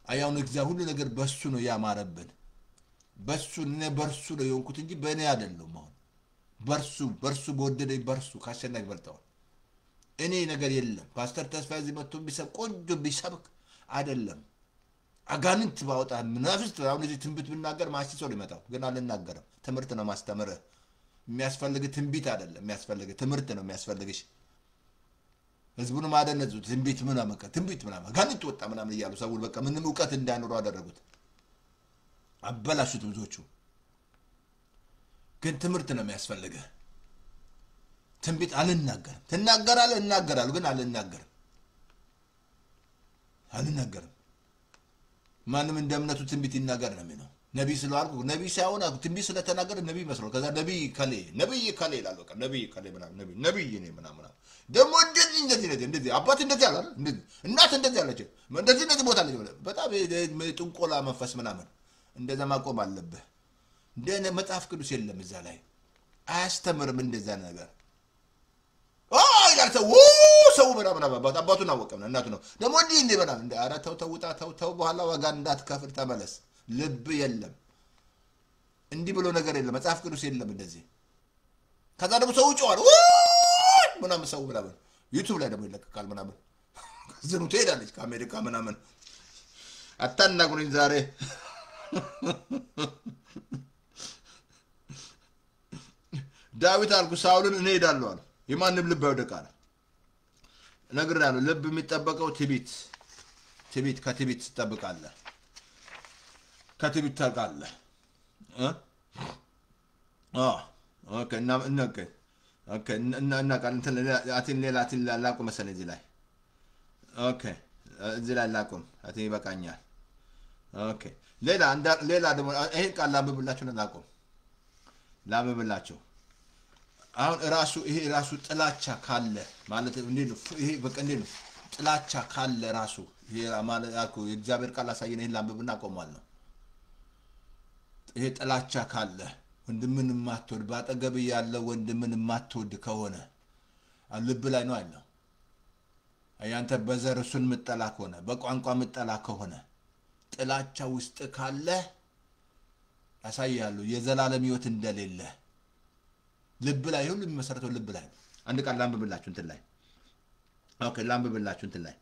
አያውን እግዚአብሔር ሁሉ ነገር በሱ ነው ያማረብን። በርሱ ነው የሆንኩት እንጂ በእኔ አይደለም። አሁን በርሱ በወደደኝ በርሱ ካሸናፊ በልጠዋል። እኔ ነገር የለም። ፓስተር ተስፋዬ እዚህ መጥቶ ቢሰብክ ቆንጆ ቢሰብክ አይደለም። አጋንንት ባወጣ ምናፍስት አሁን እዚህ ትንቢት ብናገር ማስቲ ሰው ሊመጣው ግን አልናገርም። ትምህርት ነው ማስተምርህ። የሚያስፈልግ ትንቢት አይደለም፣ የሚያስፈልግ ትምህርት ነው የሚያስፈልግሽ። ህዝቡን ማደነዙ ትንቢት ምናምን አጋንንት ወጣ ምናምን እያሉ ሰው በቃ ምንም ዕውቀት እንዳይኖሩ አደረጉት፣ አበላሹት ብዙዎቹ። ግን ትምህርት ነው የሚያስፈልግህ። ትንቢት አልናገርም። ትናገራለህ፣ እናገራለሁ ግን አልናገርም። ማንም እንደ እምነቱ ትንቢት ይናገር ነው የሚለው። ነብይ ስለዋልኩ ነብይ ሳይሆን ትንቢት ስለተናገረ ነብይ መስሎ ከዛ ነብይ ከሌ ይላል። በቃ ነብይ ከሌ ምናምን ነብይ ነኝ ምናምን ደግሞ እንደዚህ አባት እንደዚህ አለ እንደዚህ እናት እንደዚህ አለች እንደዚህ ቦታ አለች። በጣም ጥንቆላ መንፈስ ምናምን እንደዛ ማቆም አለብህ። እንደ መጽሐፍ ቅዱስ የለም እዛ ላይ አያስተምርም እንደዛ ነገር። ይላል ሰው ምናምን አባቱን አወቀም እናቱ ነው ደግሞ እንዴ ምናምን እንደ ኧረ ተው በኋላ ዋጋ እንዳትከፍል ተመለስ። ልብ የለም እንዲህ ብሎ ነገር የለም መጽሐፍ ቅዱስ የለም እንደዚህ። ከዛ ደግሞ ሰው ጮሃል ምናምን ሰው ምናምን ዩቲዩብ ላይ ደግሞ ይለቀቃል ምናምን ዝኑ ትሄዳለች ከአሜሪካ ምናምን አታናግሩኝ ዛሬ ዳዊት አልኩ ሳውልን እኔ ሄዳለሁ አለ። የማንም ልብ አይወደቃል ነግሬሃለሁ። ልብ የሚጠበቀው ትቢት ከትቢት ትጠብቃለህ፣ ከትቢት ታውቃለህ። ኦኬ እና ቃል እንትን አትን ላቁም መሰለኝ እዚህ ላይ። ኦኬ እዚህ ላይ ላቁም አትን ይበቃኛል። ኦኬ ሌላ ደግሞ ይሄን ቃል ላምብላችሁ ላምብላችሁ። አሁን ይሄ ራሱ ጥላቻ ካለ ማለት እንዴት ነው? ይሄ በቃ እንዴት ነው? ጥላቻ ካለ ራሱ ይሄ ማለት አልኩ የእግዚአብሔር ቃል አሳየን። ይሄን ላምብና ቆማለሁ። ይሄ ጥላቻ ካለ ወንድምን ማትወድ ባጠገብ ያለ ወንድምን ማትወድ ከሆነ ልብ ላይ ነው አይደል? አያንተ በዘር እሱን ምጠላ ከሆነ በቋንቋ ምጠላ ከሆነ ጥላቻ ውስጥ ካለ ያሳያሉ የዘላለም ሕይወት እንደሌለ። ልብ ላይ ሁሉ የሚመሰረተው ልብ ላይ ነው። አንድ ቃል ላምብላችሁ እንትን ላይ ኦኬ ላምብላችሁ እንትን ላይ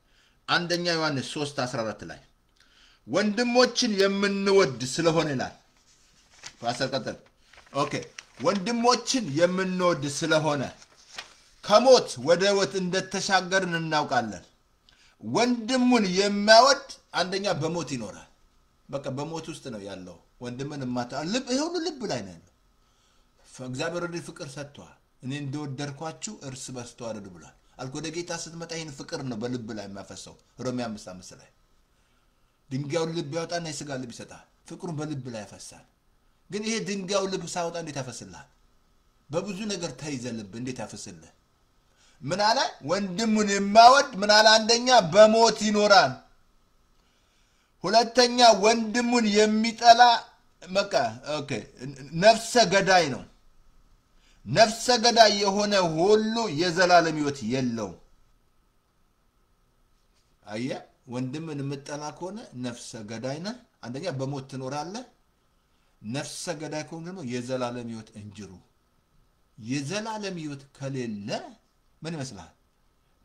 አንደኛ ዮሐንስ 3:14 ላይ ወንድሞችን የምንወድ ስለሆነ ይላል። ፓስተር ቀጥል። ኦኬ ወንድሞችን የምንወድ ስለሆነ ከሞት ወደ ሕይወት እንደተሻገርን እናውቃለን። ወንድሙን የሚያወድ አንደኛ በሞት ይኖራል። በቃ በሞት ውስጥ ነው ያለው። ወንድምን ልብ ይሄ ሁሉ ልብ ላይ ነው ያለው። እግዚአብሔር ወደ ፍቅር ሰጥቷል። እኔ እንደወደድኳችሁ እርስ በርስ ተዋደዱ ብሏል። አልኩ ወደ ጌታ ስትመጣ ይሄን ፍቅር ነው በልብ ላይ የሚያፈሰው። ሮሜ 5:5 ላይ ድንጋዩን ልብ ያወጣና የሥጋ ልብ ይሰጣል። ፍቅሩን በልብ ላይ ያፈሳል። ግን ይሄ ድንጋዩ ልብ ሳይወጣ እንዴት ያፈስልሃል? በብዙ ነገር ተይዘ ልብ እንዴት ያፈስልህ? ምን አለ? ወንድሙን የማይወድ ምን አለ? አንደኛ በሞት ይኖራል። ሁለተኛ ወንድሙን የሚጠላ መቃ ኦኬ ነፍሰ ገዳይ ነው። ነፍሰ ገዳይ የሆነ ሁሉ የዘላለም ሕይወት የለውም። አየህ ወንድምን የምጠላ ከሆነ ነፍሰ ገዳይ ነህ። አንደኛ በሞት ትኖራለህ። ነፍሰ ገዳይ ከሆነ ደግሞ የዘላለም ሕይወት እንጅሩ። የዘላለም ሕይወት ከሌለ ምን ይመስላል?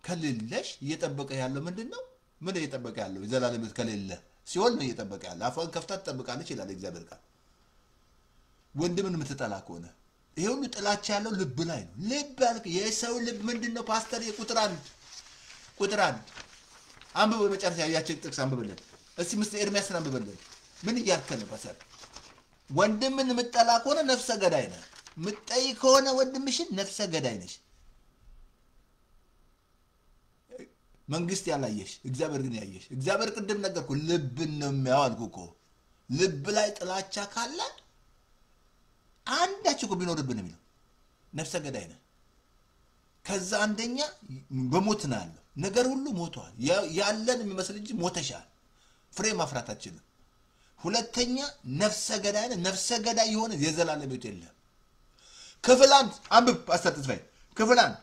ከሌለሽ እየጠበቀ ያለው ምንድነው? ምን እየጠበቀ ያለው? የዘላለም ሕይወት ከሌለ ሲኦል ነው እየጠበቀ ያለው። አፏን ከፍታ ትጠብቃለች ይላል እግዚአብሔር ቃል። ወንድምን የምትጠላ ከሆነ ይሄ ሁሉ ጥላቻ ያለው ልብ ላይ ነው። ልብ ያልክ የሰው ልብ ምንድነው? ፓስተር ቁጥር 1 አንብበ መጨረሻ ያያችን ጥቅስ አንብበልን እስቲ ምስጢር ኤርሚያስን አንብበልን። ምን እያልከ ነው ፓስተር? ወንድምን የምትጠላ ከሆነ ነፍሰ ገዳይ ነህ። ምጠይ ከሆነ ወንድምሽን ነፍሰ ገዳይ ነሽ። መንግስት ያላየሽ እግዚአብሔር ግን ያየሽ እግዚአብሔር ቅድም ነገርኩ ልብን ነው የሚያዋልኩ ልብ ላይ ጥላቻ ካለ አንዳችሁ ቢኖርብን የሚለው ነፍሰ ገዳይ ነህ ከዛ አንደኛ በሞት ነው ያለው ነገር ሁሉ ሞቷል ያለን የሚመስል እንጂ ሞተሻል ፍሬ ማፍራታችን ሁለተኛ ነፍሰ ገዳይ ነህ ነፍሰ ገዳይ የሆነ የዘላለም ሕይወት የለም ክፍል 1 አንብብ አስተጥፋይ ክፍል 1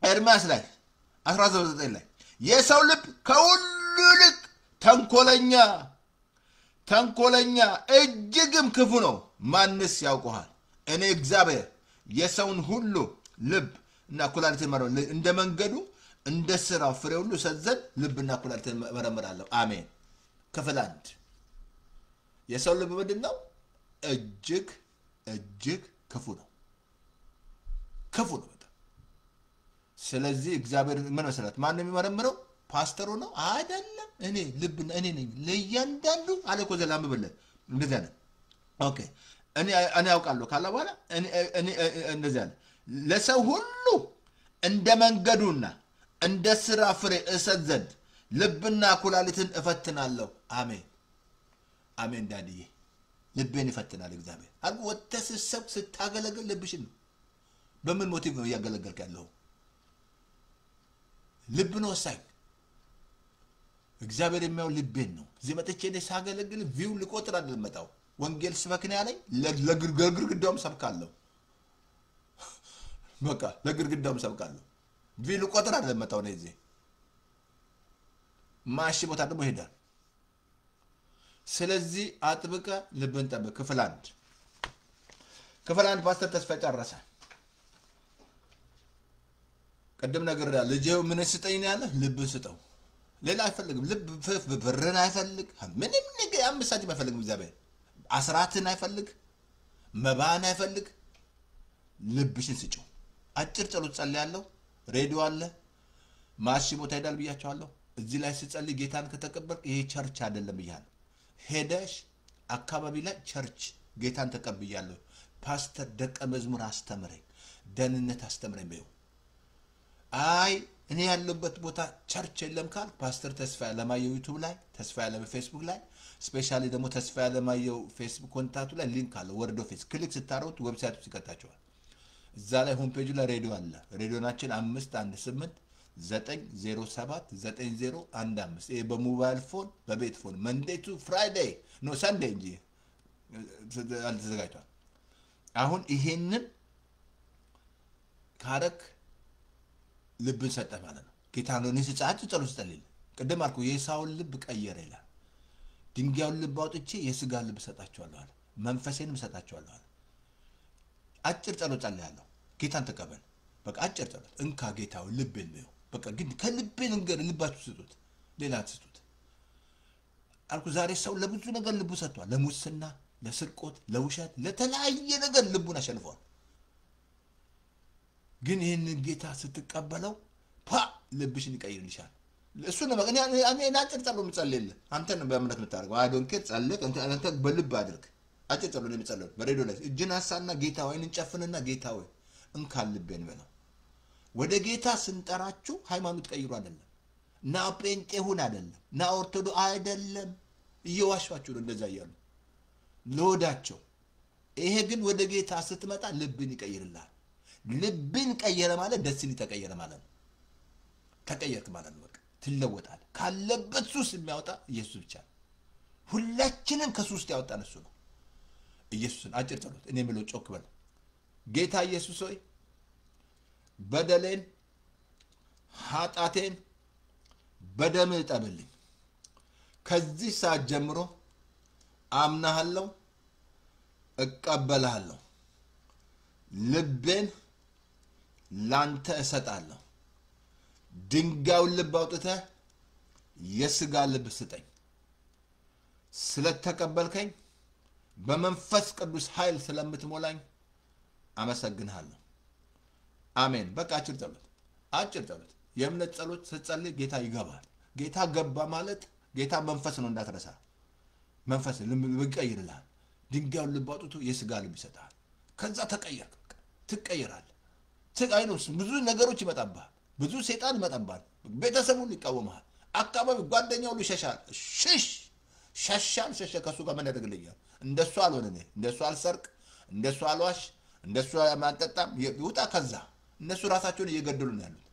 ኤርምያስ ላይ 19 ላይ የሰው ልብ ከሁሉ ይልቅ ተንኮለኛ እጅግም ክፉ ነው ማንስ ያውቀዋል እኔ እግዚአብሔር የሰውን ሁሉ ልብ እና ኩላሊትን እንደ መንገዱ እንደ ሥራው ፍሬ ሁሉ ሰዘን ልብና ኩላሊትን መረምራለሁ አሜን ክፍል 1 የሰው ልብ ምንድነው እጅግ ክፉ ነው በጣም ስለዚህ እግዚአብሔር ምን መሰረት ማን ነው የሚመረምረው ፓስተሩ ነው አይደለም እኔ ልብና እኔ ነኝ ለእያንዳንዱ አለኮ ዘላም ብለን እንደዛ ነው ኦኬ እኔ አውቃለሁ ካላ በኋላ እኔ እንደዛ ነው ለሰው ሁሉ እንደ መንገዱና እንደ ሥራ ፍሬ እሰጥ ዘንድ ልብና ኩላሊትን እፈትናለሁ አሜን ዳዲዬ ልብን ይፈትናል እግዚአብሔር አልኩ ወተሰብ ስታገለግል ልብሽን በምን ሞቲቭ ነው ያገለገልክ ያለው ልብ ነው ሳይ እግዚአብሔር የሚያው ልብን ነው ዝመጥቼ እኔ ሳገለግል ቪው ልቆጥር አይደለም መጣው ወንጌል ስበክን ያለኝ ለግርግዳውም ሰብካለሁ በቃ ለግርግዳውም ሰብካለሁ ቪው ልቆጥር አይደለም መጣው ነው እዚህ ማሽ ቦታ ደግሞ ሄዳል ስለዚህ አጥብቀ ልብን ጠብቅ ክፍል 1 ፓስተር ተስፋ ጨረሰ ቀደም ነገር ያለ ልጅው ምን ስጠኝ ያለ ልብ ስጠው ሌላ አይፈልግም ልብ ብርን አይፈልግ ምንም ነገር አምሳጅ አይፈልግ እግዚአብሔር አስራትን አይፈልግ መባን አይፈልግ ልብሽን ስጪው አጭር ጸሎት ጸልያለሁ ሬዲዮ አለ ማሽ ቦታ ሄዳል ብያቸዋለሁ እዚህ ላይ ስጸልይ ጌታን ከተቀበልክ ይሄ ቸርች አይደለም ይያል ሄደሽ አካባቢ ላይ ቸርች ጌታን ተቀብያለሁ ፓስተር ደቀ መዝሙር አስተምረኝ ደህንነት አስተምረኝ በዩ አይ እኔ ያለበት ቦታ ቸርች የለም ካል ፓስተር ተስፋ ያለማየው ዩቲዩብ ላይ ተስፋ ያለማየው ፌስቡክ ላይ ስፔሻሊ ደግሞ ተስፋ ያለማየው ፌስቡክ ኮንታክቱ ላይ ሊንክ አለ ወርዶ ፌስ ክሊክ ስታረጉት ዌብሳይቱ ይከታቸዋል እዛ ላይ ሆም ፔጁ ላይ ሬዲዮ አለ ሬዲዮናችን 518 9079015 ይሄ በሞባይል ፎን በቤት ፎን መንዴይ ቱ ፍራይዴይ ኖ ሰንዴይ እንጂ አልተዘጋጅቷል አሁን ይሄንን ካረክ ልብን ሰጠ ማለት ነው ጌታ ነው ንስጻት ጸሎት ጸልይ ቀደም አልኩ የሳውል ልብ ቀየረ ይላል ድንጋዩን ልብ አውጥቼ የስጋ ልብ ሰጣቸዋለሁ አለ መንፈሴንም ሰጣቸዋለሁ አለ አጭር ጸሎት ጸልያለሁ ጌታን ተቀበል በቃ አጭር ጸሎት እንካ ጌታው ልብን ነው በቃ ግን ከልብን እንገር ልባችሁ ስጡት ሌላ ስጡት አልኩ ዛሬ ሰው ለብዙ ነገር ልቡ ሰጥቷል ለሙስና ለስርቆት ለውሸት ለተለያየ ነገር ልቡን አሸንፏል ግን ይሄንን ጌታ ስትቀበለው ልብሽን ይቀይርልሻል እሱ ነው እኔ አጭር ጸሎት ምጸልይልህ አንተን በእምነት ምታረገው አዶንከት ጸልቅ አንተ በልብ አድርግ አጭር ጸሎት ለምጸልይ በሬዲዮ ላይ እጅን አሳና ጌታ ሆይ እንጨፍንና ጌታ ሆይ እንካል ልቤን በለው ወደ ጌታ ስንጠራችሁ ሃይማኖት ቀይሩ አይደለም ና ጴንጤ ሁን አይደለም ና ኦርቶዶክስ አይደለም እየዋሻችሁ ነው እንደዛ ያያሉ ለወዳቸው ይሄ ግን ወደ ጌታ ስትመጣ ልብን ይቀይርልሃል ልብን ቀየረ ማለት ደስን ይተቀየረ ማለት ነው ተቀየርክ ማለት ነው በቃ ትለወጣለህ ካለበት ሱስ የሚያወጣ ኢየሱስ ብቻ ሁላችንም ከሱስ ያወጣን እሱ ነው ኢየሱስን አጭር ጸሎት እኔ ምለው ጮክ በል ጌታ ኢየሱስ ሆይ በደሌን ኃጢአቴን በደም እጠብልኝ ከዚህ ሰዓት ጀምሮ አምናለሁ እቀበልሃለሁ ልቤን ላንተ እሰጣለሁ ድንጋዩን ልብ አውጥተህ የስጋ ልብ ስጠኝ ስለተቀበልከኝ በመንፈስ ቅዱስ ኃይል ስለምትሞላኝ አመሰግንሃለሁ አሜን በቃ አጭር ጸሎት የእምነት ጸሎት ስትጸልይ ጌታ ይገባል ጌታ ገባ ማለት ጌታ መንፈስ ነው እንዳትረሳ መንፈስ ልብ ይቀይርልሃል ድንጋዩን ልብ አውጥቶ የስጋ ልብ ይሰጣል ከዛ ትቀየራለህ ትቀየራለህ ብዙ ነገሮች ይመጣባል ብዙ ሰይጣን ይመጣባል ቤተሰቡን ይቃወማል አካባቢ ጓደኛው ሁሉ ይሸሻል ሸሻል ከሱ ጋር ምን ያደርግልኛል እንደሱ አልሆነ እንደሱ አልሰርቅ እንደሱ አልዋሽ እንደሱ ማንጠጣም ይውጣ ከዛ እነሱ ራሳቸውን እየገደሉ ነው ያሉት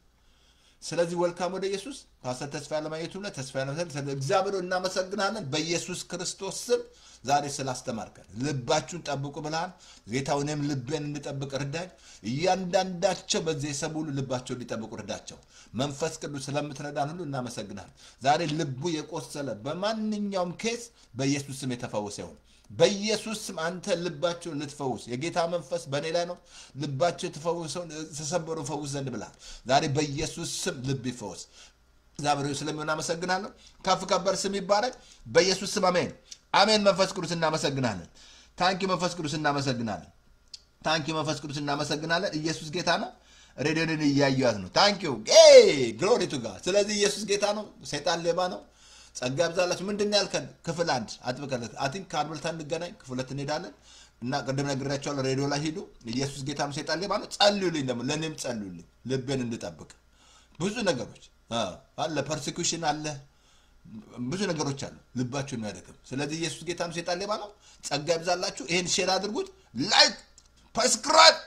ስለዚህ ወልካም ወደ ኢየሱስ ፓስተር ተስፋ ለማየቱና ተስፋ ለማየቱ እግዚአብሔር እናመሰግናለን በኢየሱስ ክርስቶስ ስም ዛሬ ስላስተማርከን ልባችሁን ጠብቁ ብለሃል ጌታውንም ልቤን እንድጠብቅ እርዳኝ እያንዳንዳቸው በዚህ ሰሙሉ ልባቸውን እንዲጠብቁ እርዳቸው መንፈስ ቅዱስ ስለምትረዳን ሁሉ እናመሰግናለን ዛሬ ልቡ የቆሰለ በማንኛውም ኬስ በኢየሱስ ስም የተፈወሰ ይሁን በኢየሱስ ስም አንተ ልባቸውን ልትፈውስ የጌታ መንፈስ በእኔ ላይ ነው ልባቸው የተፈወሰው ተሰበሩ ፈውስ ዘንድ ብለሃል ዛሬ በኢየሱስ ስም ልብ ይፈወስ እግዚአብሔር ስለሚሆን እናመሰግናለን ከፍ ከበር ስም ይባረክ በኢየሱስ ስም አሜን አሜን መንፈስ ቅዱስ እናመሰግናለን ታንኪ መንፈስ ቅዱስ እናመሰግናለን ታንኪ መንፈስ ቅዱስ እናመሰግናለን ኢየሱስ ጌታ ነው ሬዲዮን እያያያዝ ነው ታንኪዩ ግሎሪ ቱ ጋድ ስለዚህ ኢየሱስ ጌታ ነው ሰይጣን ሌባ ነው ጸጋ ያብዛላችሁ ምንድነው ያልከን ክፍል 1 አጥብቀለት አቲንክ ካርብልታ እንገናኝ ክፍል 2 እንሄዳለን እና ቀደም ነግራችኋለሁ ሬዲዮ ላይ ሄዱ ኢየሱስ ጌታ ነው ሰይጣን ሌባ ነው ጸልዩልኝ ደግሞ ለኔም ጸልዩልኝ ልቤን እንድጠብቅ ብዙ ነገሮች አለ ፐርሲኩሽን አለ ብዙ ነገሮች አሉ ልባችሁን የሚያደክም ስለዚህ ኢየሱስ ጌታ ነው ሰይጣን ሌባ ነው ጸጋ ያብዛላችሁ ይሄን ሼር አድርጉት ላይክ ሰብስክራይብ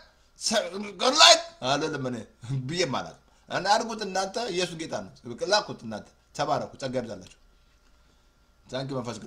ላይክ አለለምን ብዬ ማለት እና አድርጉት እናንተ ኢየሱስ ጌታ ነው ላኩት እናንተ ተባረኩ ጸጋ ያብዛላችሁ ታንኪ መንፈስ